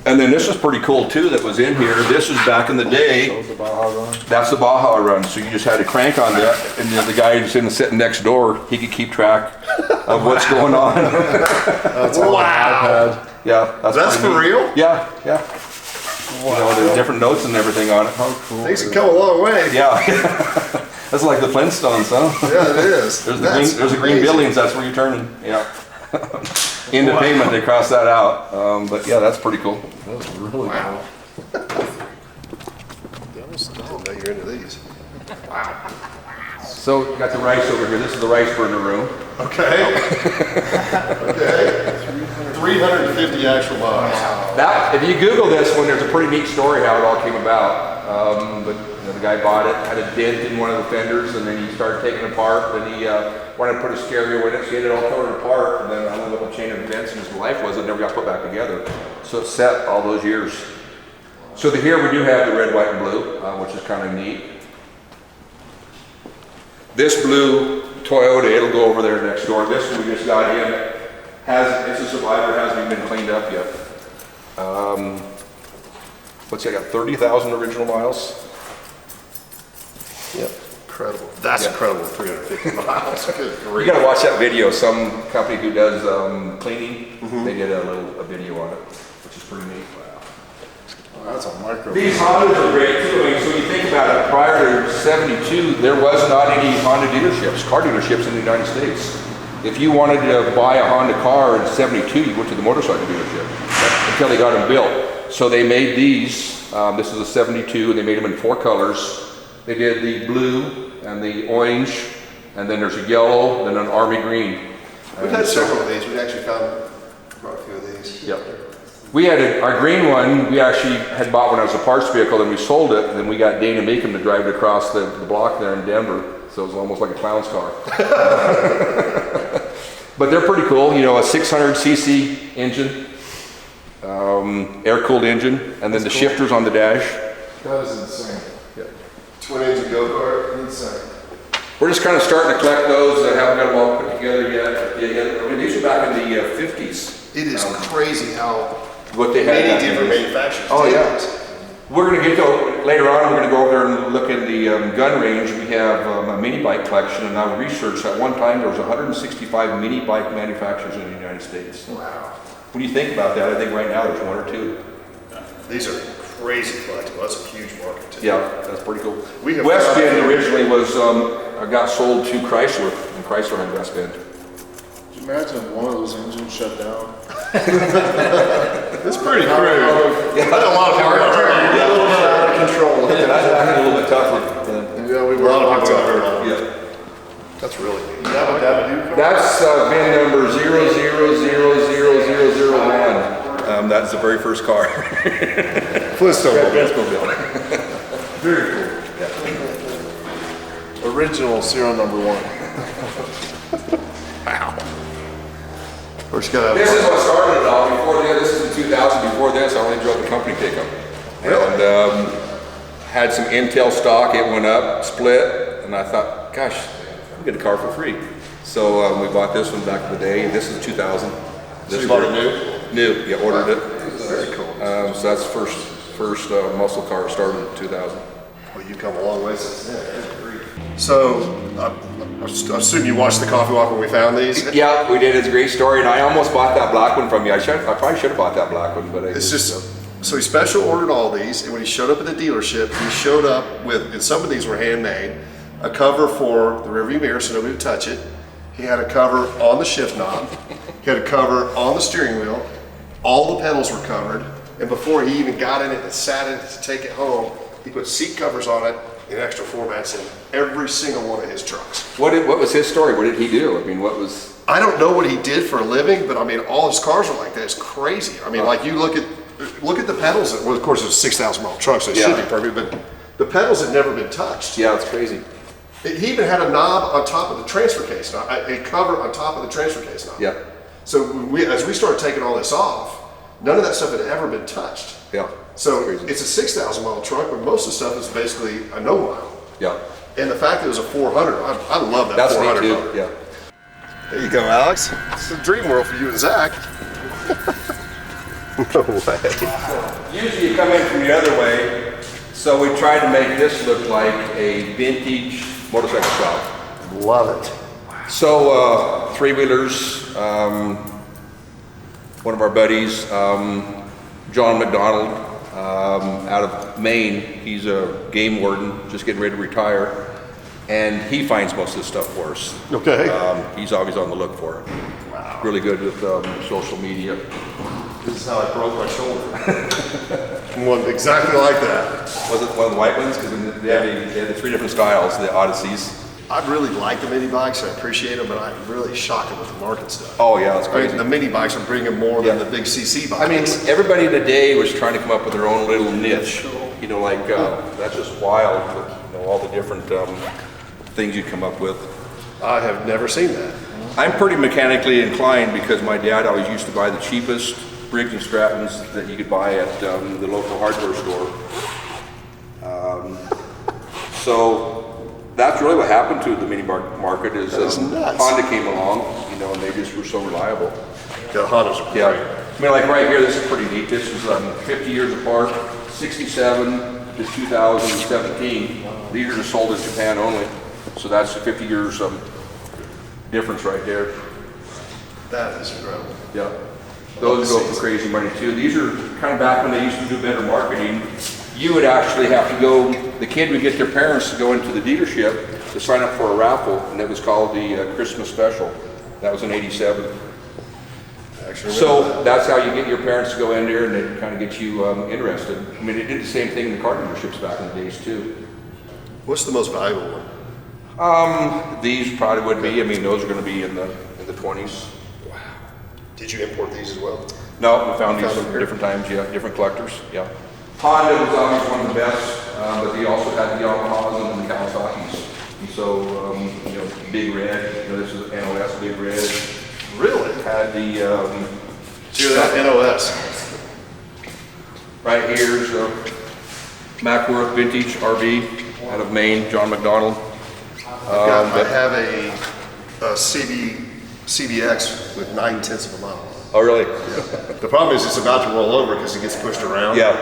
And then this is pretty cool too that was in here. This was back in the day. That was the Baja run. That's the Baja run. So you just had to crank on that, and then the guy who's sitting next door, he could keep track of what's going on. That's on Wow. an iPad. Yeah, That's for real? Yeah, yeah. Wow. There's different notes and everything on it. How cool. Things have come a long way. Yeah. That's like the Flintstones, huh? Yeah, it is. There's the green buildings, that's where you're turning. Yeah. Into payment, they cross that out. But yeah, that's pretty cool. That's really Wow. cool. Didn't know you're into these. So you got the rice over here. This is the rice burner room. Okay. Okay. 350 actual miles. That, if you Google this one, there's a pretty neat story how it all came about. But the guy bought it, had a dent in one of the fenders, and then he started taking it apart. Then he wanted to put a stereo in it, so he had it all torn apart. And then I don't know what the chain of events in his life was, it never got put back together. So it set all those years. So here we do have the red, white, and blue, which is kind of neat. This blue Toyota, it'll go over there next door. This one we just got in. It's a survivor, hasn't even been cleaned up yet. Let's see, I got 30,000 original miles. Yep. Incredible. That's incredible, 350 miles. Good You grief. gotta watch that video. Some company who does cleaning, they did a video on it, which is pretty neat. Oh, that's a micro. These Hondas are great too. I mean, so when you think about it, prior to '72, there was not any Honda dealerships, car dealerships in the United States. If you wanted to buy a Honda car in '72, you went to the motorcycle dealership until they got them built. So they made these. This is a '72, and they made them in 4 colors. They did the blue and the orange, and then there's a yellow, and then an army green. We've had several of these. We actually found quite a few of these. Yep. We had our green one, we actually had bought when I was a parts vehicle, and we sold it, and then we got Dana Meekum to drive it across the block there in Denver. So it was almost like a clown's car. But they're pretty cool, a 600cc engine, air-cooled engine, and then the shifters on the dash. That is insane. Twin engine go-kart. Insane. We're just kind of starting to collect those. I haven't got them all put together yet. I mean, these are back in the 50s. It is crazy how What they had. many different manufacturers Oh, do yeah. this. We're going to get to, later on, we're going to go over there and look in the gun range. We have a mini bike collection, and I researched at one time there was 165 mini bike manufacturers in the United States. Wow. When you think about that, I think right now there's 1 or 2. These are crazy collectible. That's a huge market too. Yeah, that's pretty cool. We have West Bend originally was, got sold to Chrysler, and Chrysler had West Bend. Could you imagine one of those engines shut down? It's pretty crude. Yeah, A lot of people got hurt. A little bit out of control. I think a little bit tougher than, Yeah, we A were lot of on people got to hurt. yeah. That's really neat. Yeah, but that would do. That's VIN number 000001. That's the very first car. Flintstone. Very cool. Yeah. Original serial number 1. Wow. First you gotta This have is what started it all. Before that, this is in 2000. Before this, I only drove the company pickup. Really? And had some Intel stock. It went up, split, and I thought, gosh, I'll get a car for free. So we bought this one back in the day. This is 2000. So you bought it new? New, yeah, ordered it. Very cool. So that's the first muscle car started in 2000. Well, you've come a long way since then. That's great. So, I assume you watched the coffee walk when we found these? Yeah, we did. It's a great story, and I almost bought that black one from you. I probably should have bought that black one, but I It's just, so he special ordered all these, and when he showed up at the dealership, he showed up with, and some of these were handmade, a cover for the rearview mirror so nobody would touch it. He had a cover on the shift knob. He had a cover on the steering wheel. All the pedals were covered, and before he even got in it and sat in it to take it home, he put seat covers on it and extra formats in every single one of his trucks. What was his story? What did he do? I mean, what was? I don't know what he did for a living, but I mean, all his cars are like that. It's crazy. I mean, like you look at the pedals. Well, of course, it's a 6,000 mile truck, so it should be perfect. But the pedals had never been touched. Yeah, it's crazy. He even had a knob on top of the transfer case, a cover on top of the transfer case knob. Yeah. So as we started taking all this off, none of that stuff had ever been touched. Yeah. So Crazy. it's a 6,000 mile truck, but most of the stuff is basically a no mile. Yeah. And the fact that it was a 400, I love that That's 400 neat too. motor. Yeah. There you go, Alex. It's a dream world for you and Zach. No way. Usually you come in from the other way, so we tried to make this look like a vintage motorcycle shop. Love it. So three-wheelers, one of our buddies, John McDonald, out of Maine. He's a game warden, just getting ready to retire, and he finds most of this stuff for us. Okay. He's always on the look for it. Wow. Really good with social media. This is how I broke my shoulder. One exactly like that. Was it one of the white ones? Because they had the three different styles, the Odysseys. I really like the mini bikes. I appreciate them, but I'm really shocked with the market stuff. Oh yeah, that's I mean, crazy. the mini bikes are bringing more than Yeah. the big CC bikes. I mean, everybody today was trying to come up with their own little niche. You know, like that's just wild. You know, all the different things you come up with. I have never seen that. I'm pretty mechanically inclined because my dad always used to buy the cheapest Briggs and Strattons that you could buy at the local hardware store. So that's really what happened to the mini market is That's nuts. Honda came along, you know, and they just were so reliable. The Hondas are great. Yeah, I mean, like right here, this is pretty neat. This is 50 years apart, 67 to 2017. These are just sold in Japan only. So that's 50 years difference right there. That is incredible. Yeah. Those go for crazy money too. These are kind of back when they used to do better marketing. You would actually have to go, the kid would get their parents to go into the dealership to sign up for a raffle, and it was called the Christmas Special. That was in '87. So that's how you get your parents to go in there and they kind of get you interested. I mean, they did the same thing in the car dealerships back in the days too. What's the most valuable one? These probably would be, I mean, those are going to be in the 20s. Wow. Did you import these as well? No, we found these Found them here? different times, yeah, different collectors, yeah. Honda was always one of the best, but they also had the Yamahas and the Kawasaki's. And so, you know, Big Red, you know, this is NOS Big Red. Really? Had the, So that NOS. right here, so Mackworth Vintage RV out of Maine, John McDonald. I have a CBX with 9/10 of a mile. Oh, really? The problem is it's about to roll over because it gets pushed around. Yeah.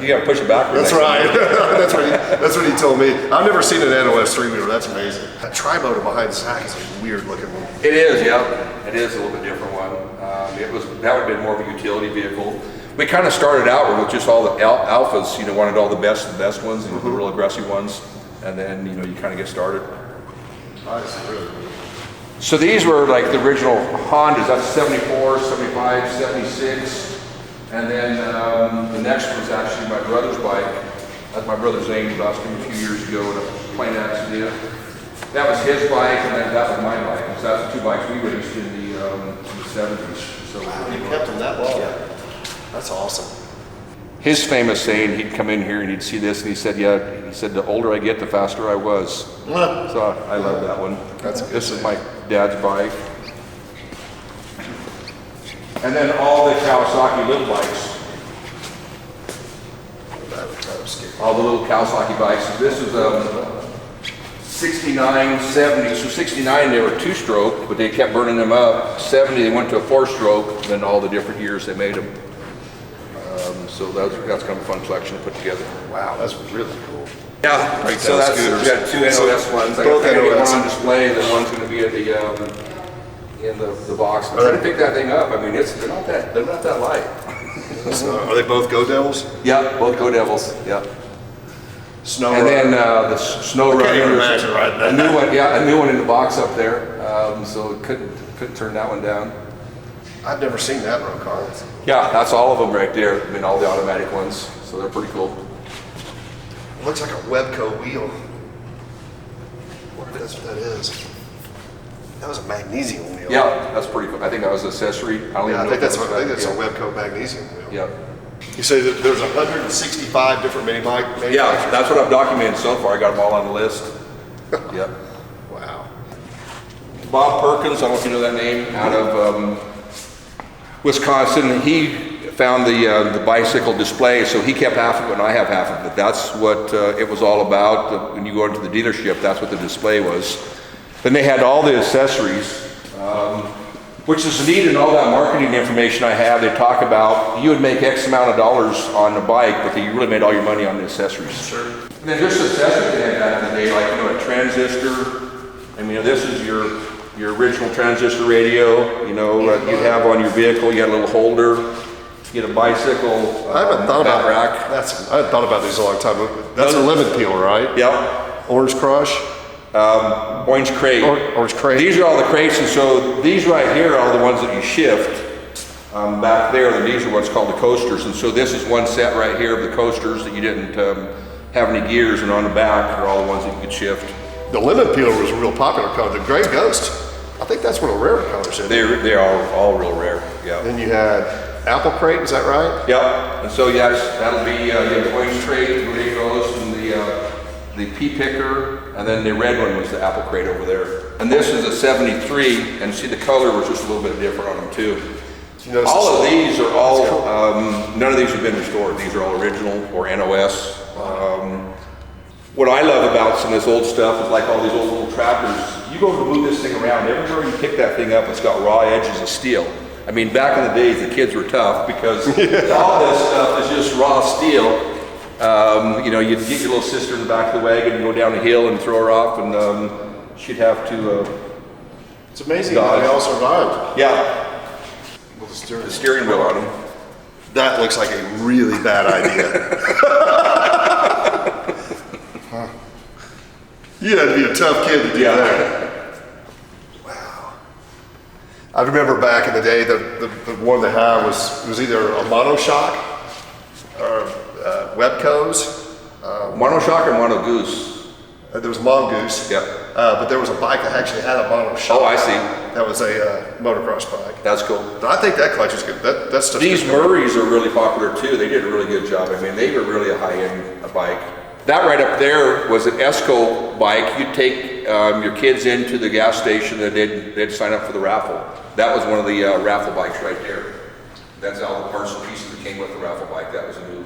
You gotta push it backwards. That's right. that's what he told me. I've never seen an NOS 3-wheeler. That's amazing. That tri-motor behind Zach is a weird looking one. It is, yeah. It is a little bit different one. That would have been more of a utility vehicle. We kind of started out with just all the alphas, you know, wanted all the best ones, and the real aggressive ones, and then, you know, you kind of get started. Nice, really. So these were like the original Hondas, that's 74, 75, 76, and then the next one was actually my brother's bike. That's my brother's name. He lost him a few years ago in a plane accident. That was his bike, and then that was my bike. So that's the two bikes we raced in the 70s. So Wow, you kept them that long? Yeah. That's awesome. His famous saying, he'd come in here and he'd see this, and he said, yeah, he said, the older I get, the faster I was. So I love that one. This is my dad's bike. And then all the Kawasaki little bikes. All the little Kawasaki bikes. This is 69, 70. So 69, they were two-stroke, but they kept burning them up. 70, they went to a four-stroke. Then all the different years they made them. So that's kind of a fun collection to put together. Wow, that's really cool. Yeah, Right, so that's that's, we got two NOS ones. I both got one NOS. on display, and then one's going to be at the in the box. I'm trying to pick that thing up. I mean, they're not that light. So, are they both Go Devils? Yeah, both Go Devils. Yeah. Snow And Runner. then the Snow Runner. can't even imagine riding that. A new one, yeah, a new one in the box up there. So couldn't turn that one down. I've never seen that road car. Yeah, that's all of them right there. I mean, all the automatic ones. So they're pretty cool. It looks like a Webco wheel. I wonder if that's what that is. That was a magnesium wheel. Yeah, that's pretty cool. I think that was an accessory. I don't Yeah, I even know. think that's what a yeah. Webco magnesium wheel. Yeah. You say that there's 165 different mini bike manufacturers? Yeah, that's what I've documented so far. I got them all on the list. Yep. Wow. Bob Perkins, I don't know if you know that name, out of Wisconsin. He found the bicycle display, so he kept half of it and I have half of it. That's what it was all about. When you go into the dealership, that's what the display was. Then they had all the accessories, which is neat, and all that marketing information I have. They talk about you would make X amount of dollars on the bike, but you really made all your money on the accessories. Sure. And then just accessories they had back in the day, like, you know, a transistor. I mean, this is your original transistor radio. You know, you'd have on your vehicle. You had a little holder. You get a bicycle. I haven't thought about rack. I haven't thought about these in a long time. That's a lemon peel, right? Yep. Orange Crush. Orange crate. Orange crate. These are all the crates, and so these right here are the ones that you shift. Back there, and these are what's called the coasters, and so this is one set right here of the coasters that you didn't have any gears, and on the back are all the ones that you could shift. The lemon peel was a real popular color. The gray ghost, I think that's one of the rare colors. They are all real rare. Yeah. Then you had apple crate, is that right? Yep. And so yes, that'll be the orange crate, the gray ghost, and the pea picker, and then the red one was the apple crate over there. And this is a 73, and see the color was just a little bit different on them too. All of these are all, none of these have been restored. These are all original or NOS. What I love about some of this old stuff is like all these old little tractors. You go to move this thing around, everywhere you pick that thing up, it's got raw edges of steel. I mean, back in the days, the kids were tough because all this stuff is just raw steel. You know, you'd get your little sister in the back of the wagon and go down the hill and throw her off, and she'd have to. It's amazing how they all survived. Yeah. With The steering wheel on them. That looks like a really bad idea. You had to be a tough kid to do that. Wow. I remember back in the day, the one they had was either a monoshock or Webcos. Monoshock or Mono Goose? There was a Mongoose. Yeah. But there was a bike that actually had a monoshock. Oh, I see. That was a motocross bike. That's cool. But I think that clutch is good. That stuff's These good. Murrays are really popular too. They did a really good job. I mean, they were really a high-end bike. That right up there was an Esco bike. You'd take your kids into the gas station and they'd sign up for the raffle. That was one of the raffle bikes right there. That's all the parts and pieces that came with the raffle bike. That was a new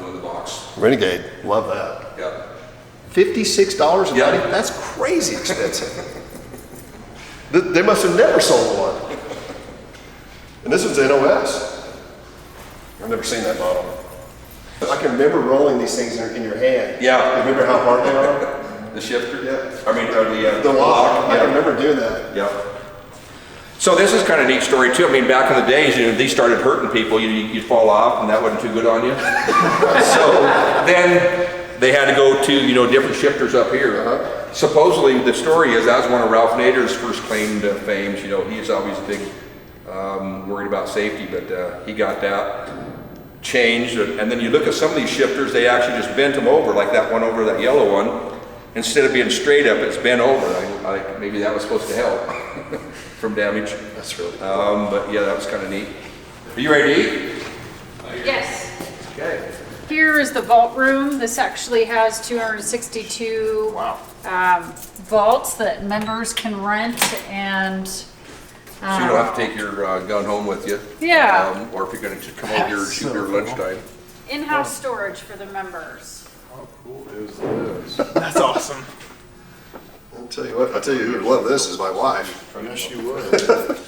in the box. Renegade. Love that. Yeah. $56.90? Yeah. That's crazy expensive. They must have never sold one. And this one's NOS. I've never seen that model. I can remember rolling these things in your hand. Yeah. Remember how hard they are? The shifter? Yeah. I mean, or The lock. I Yeah. can remember doing that. Yeah. So this is kind of a neat story too. I mean, back in the days, these started hurting people. You'd fall off, and that wasn't too good on you. So then they had to go to different shifters up here. Supposedly, the story is that was one of Ralph Nader's first claimed fames. He's always a big worried about safety, but he got that changed. And then you look at some of these shifters, they actually just bent them over, like that one over, that yellow one. Instead of being straight up, it's bent over. Maybe that was supposed to help from damage. That's really cool. But yeah, that was kind of neat. Are you ready to eat? Yes. Okay. Here is the vault room. This actually has 262 vaults that members can rent, and So you don't have to take your gun home with you. Yeah. Or if you're going to come over here and shoot your lunchtime. in-house storage for the members. How cool is this? That's awesome. I'll tell you what, who would love this is my wife. Yes, you would.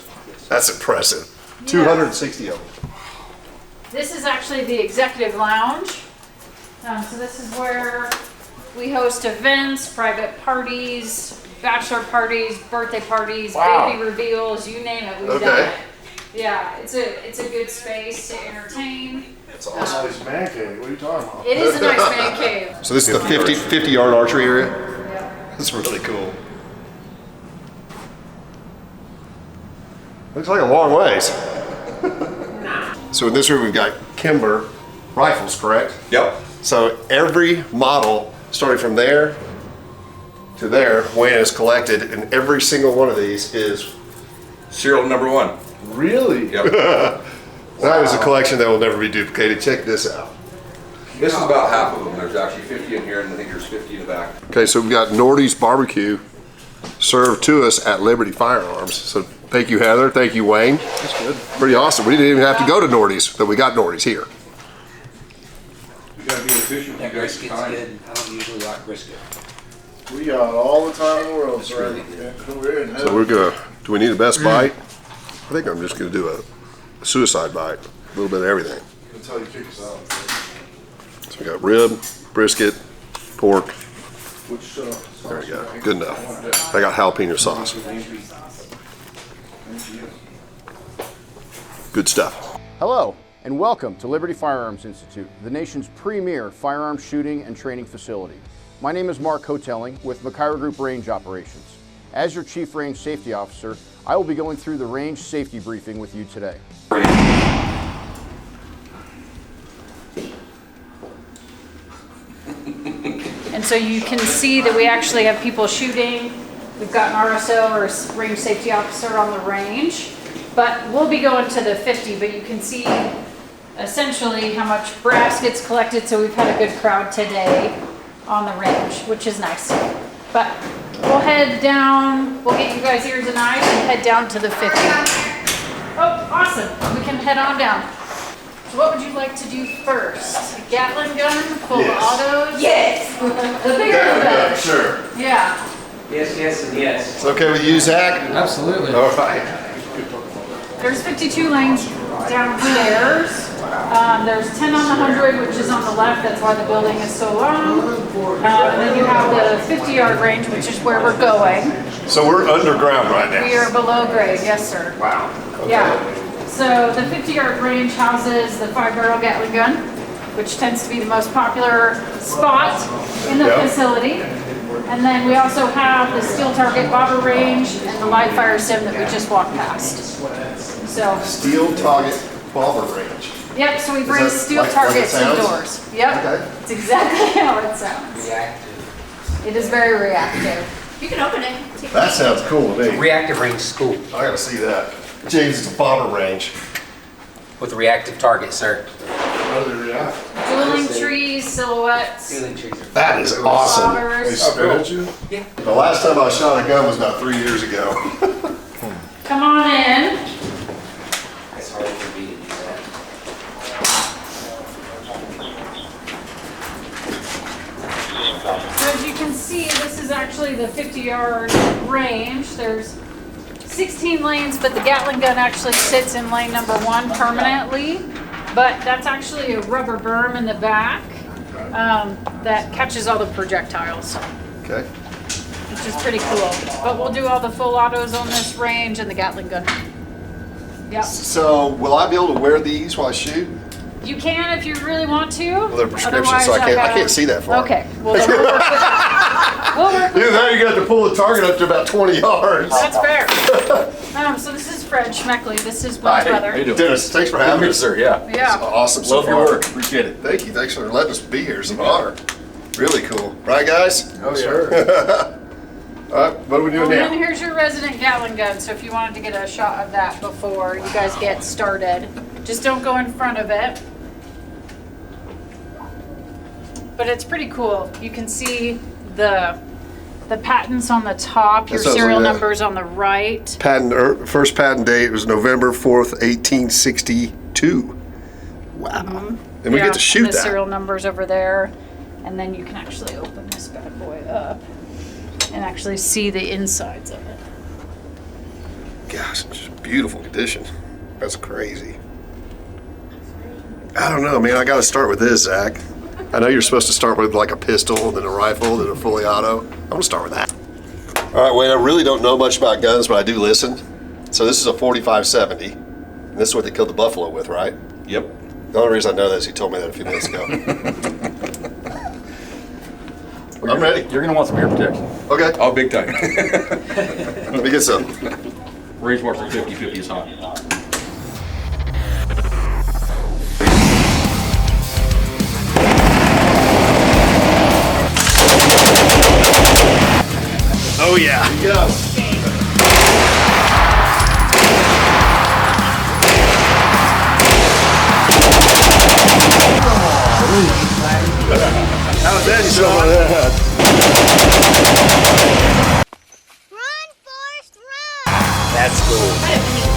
That's impressive. 260 of them. This is actually the executive lounge. So this is where we host events, private parties, bachelor parties, birthday parties, baby reveals, you name it, we've done it. Yeah, it's a good space to entertain. That's awesome. Nice man cave. What are you talking about? It is a nice man cave. So this is the 50-yard archery area? Yeah. That's really cool. Looks like a long ways. So in this room we've got Kimber rifles, correct? Yep. So every model, starting from there to there, when it's collected, and every single one of these is Serial number 1. really. Yep. That is a collection that will never be duplicated. Check this out. This is about half of them. There's actually 50 in here, and I think there's 50 in the back. Okay, so we've got Nordy's barbecue served to us at Liberty Firearms. So thank you, Heather. Thank you, Wayne. That's good. Pretty awesome. We didn't even have to go to Nordy's, but we got Nordy's here. You gotta be efficient. That brisket's good. I don't usually like brisket. We got all the time in the world, sir. really good. We're in So we're gonna, do we need a best bite? I think I'm just gonna do a suicide bite, a little bit of everything. Until you kick us out. So we got rib, brisket, pork. Which, There we go, good enough. I got jalapeno sauce. Good stuff. Hello, and welcome to Liberty Firearms Institute, the nation's premier firearm shooting and training facility. My name is Mark Hotelling with McIra Group Range Operations. As your Chief Range Safety Officer, I will be going through the range safety briefing with you today. And so you can see that we actually have people shooting. We've got an RSO or range safety officer on the range, but we'll be going to the 50, but you can see essentially how much brass gets collected. So we've had a good crowd today on the range, which is nice. But we'll head down, we'll get you guys ears and eyes and head down to the 50. Oh, awesome. We can head on down. So what would you like to do first? A Gatling gun full of autos? Yes. The bigger the better. Sure. Yeah. Yes, yes, and yes. It's okay with you, Zach? Absolutely. All right. There's 52 lanes downstairs. There's 10 on the 100, which is on the left. That's why the building is so long. And then you have the 50-yard range, which is where we're going. So we're underground right now. We are below grade, yes, sir. Wow. Okay. Yeah. So the 50-yard range houses the 5-barrel Gatling gun, which tends to be the most popular spot in the facility. And then we also have the steel target bobber range and the live fire sim that we just walked past. So Steel target bobber range. yep, so we bring that steel like it targets sounds? indoors. Yep, Okay. it's exactly how it sounds. Reactive. It is very reactive. You can open it. That sounds cool to me. Reactive range school I gotta see that. James, it's a bobber range. with a reactive target, sir. Dueling trees, silhouettes, Ceiling trees are That is awesome. They bobbers. spit at you? The last time I shot a gun was about 3 years ago. Come on in. It's hard for me to do that. So as you can see, this is actually the 50-yard range. There's 16 lanes, but the Gatling gun actually sits in lane number 1 permanently. But that's actually a rubber berm in the back that catches all the projectiles. Okay. which is pretty cool. But we'll do all the full autos on this range and the Gatling gun. Yep. So will I be able to wear these while I shoot? You can if you really want to. Well, they're prescriptions, Otherwise, so I can't see that far. Okay. Well, then we'll work with that. We'll work with Either that or you got to pull the target up to about 20 yards. That's fair. So this is Fred Schmeckley. This is Will's brother. Dennis, thanks for having us. sir. Yeah. Yeah. Awesome so Love your far. work. Appreciate it. Thank you. Thanks for letting us be here. It's an honor. Really cool. Right, guys? Oh, sure. All right, what are we doing And then now? here's your resident Gatling gun. So if you wanted to get a shot of that before you guys get started, just don't go in front of it. But it's pretty cool. You can see the patents on the top, your sounds serial like that. numbers on the right. First patent date was November 4th, 1862. Wow. And we get to shoot the that. serial numbers over there. And then you can actually open this bad boy up and actually see the insides of it. Gosh, it's just beautiful condition. That's crazy. I don't know, man. I got to start with this, Zach. I know you're supposed to start with like a pistol, then a rifle, then a fully auto. I'm gonna start with that. All right, Wayne, I really don't know much about guns, but I do listen. So this is a 45-70. And this is what they killed the buffalo with, right? Yep. The only reason I know that is he told me that a few minutes ago. I'm ready. You're gonna want some ear protection. Okay, Oh, big time. let me get some. Range marks are 50-50 is hot. Oh yeah. Here How was that, Sean? Run, Forrest, run! That's cool.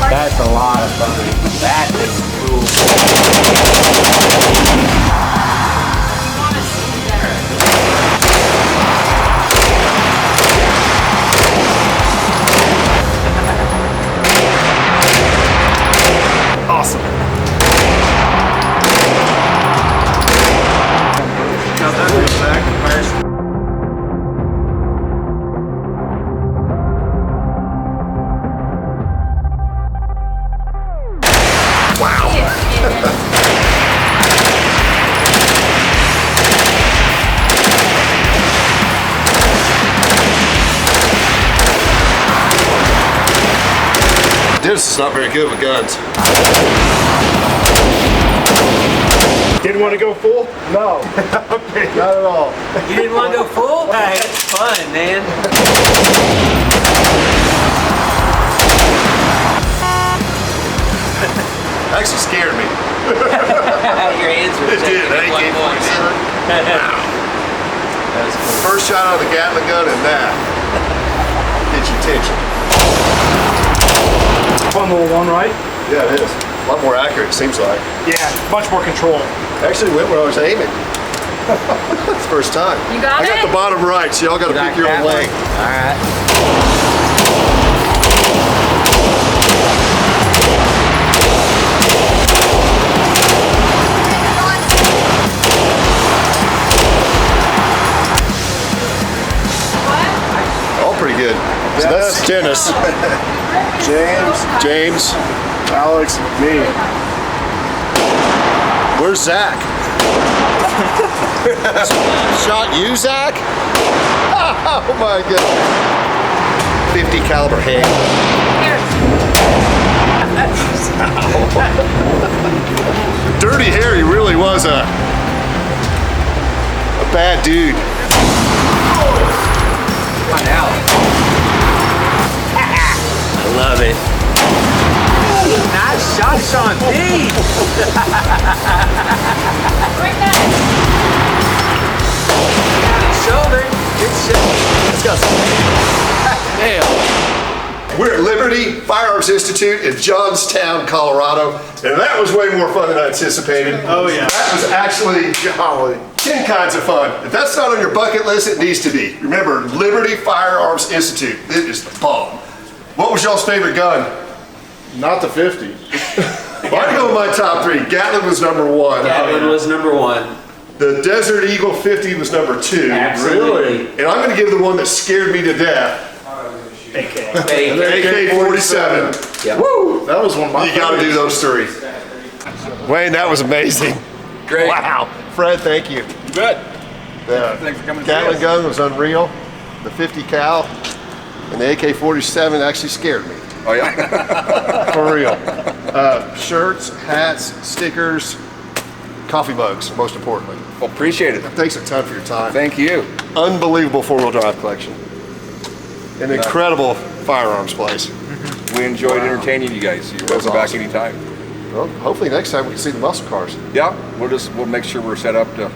That's a lot of fun. That is cool. Awesome. Now that was back. Dennis is not very good with guns. Didn't want to go full? No. Okay, not at all. You didn't want to go full? That's fun, man. Actually scared me. Your hands were It did. That AK-47. That's cool. First shot out of the Gatling gun and that gets your attention. Fun little one, right? Yeah, it is. A lot more accurate, it seems like. Yeah, much more control. Actually went where I was aiming. It's the first time. You got I got it? the bottom right, so y'all got to pick your own lane. All right. All pretty good. So that's Dennis, James, Alex, me. where's Zach? Shot you, Zach? Oh my god. 50 caliber hand. Dirty Harry really was a bad dude. Find out. I love it. Nice shot, Sean B. Shoulder. Good shot. Let's go. We're at Liberty Firearms Institute in Johnstown, Colorado, and that was way more fun than I anticipated. Oh, yeah. That was actually, golly, 10 kinds of fun. If that's not on your bucket list, it needs to be. Remember, Liberty Firearms Institute. It is the bomb. What was y'all's favorite gun? Not the 50. Well, I'd go with my top three. Gatling was number one. Gatling was number one. The Desert Eagle 50 was number 2. Absolutely. And I'm gonna give the one that scared me to death. AK. The AK-47. Yeah. Woo! That was one of my You gotta do favorites. those 3. Wayne, that was amazing. Great. Wow. Fred, thank you. Good. The Thanks for coming to see Gatling us. gun was unreal. The 50 cal and the AK-47 actually scared me. Oh yeah. For real. Shirts, hats, stickers, coffee mugs, most importantly. Well, appreciate it. Thanks a ton for your time. Thank you. Unbelievable four-wheel drive collection. An incredible firearms place. We enjoyed entertaining you guys. You're was welcome back awesome. anytime. Well, hopefully next time we can see the muscle cars. Yeah, we'll make sure we're set up to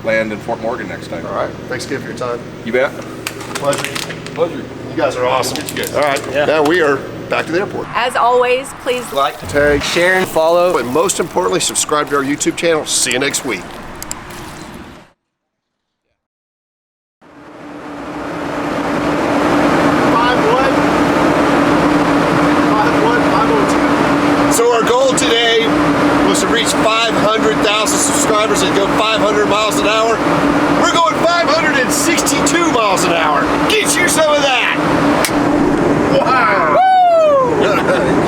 land in Fort Morgan next time. All right. Thanks again for your time. You bet. Pleasure. Pleasure. You guys are awesome. All right. Now we are back to the airport. As always, please Like, Tag, share, and follow. but most importantly, subscribe to our YouTube channel. See you next week. So our goal today was to reach 500,000 subscribers and go 500 miles an hour. We're going 562 miles an hour. Get you some of that. Wow. Woo!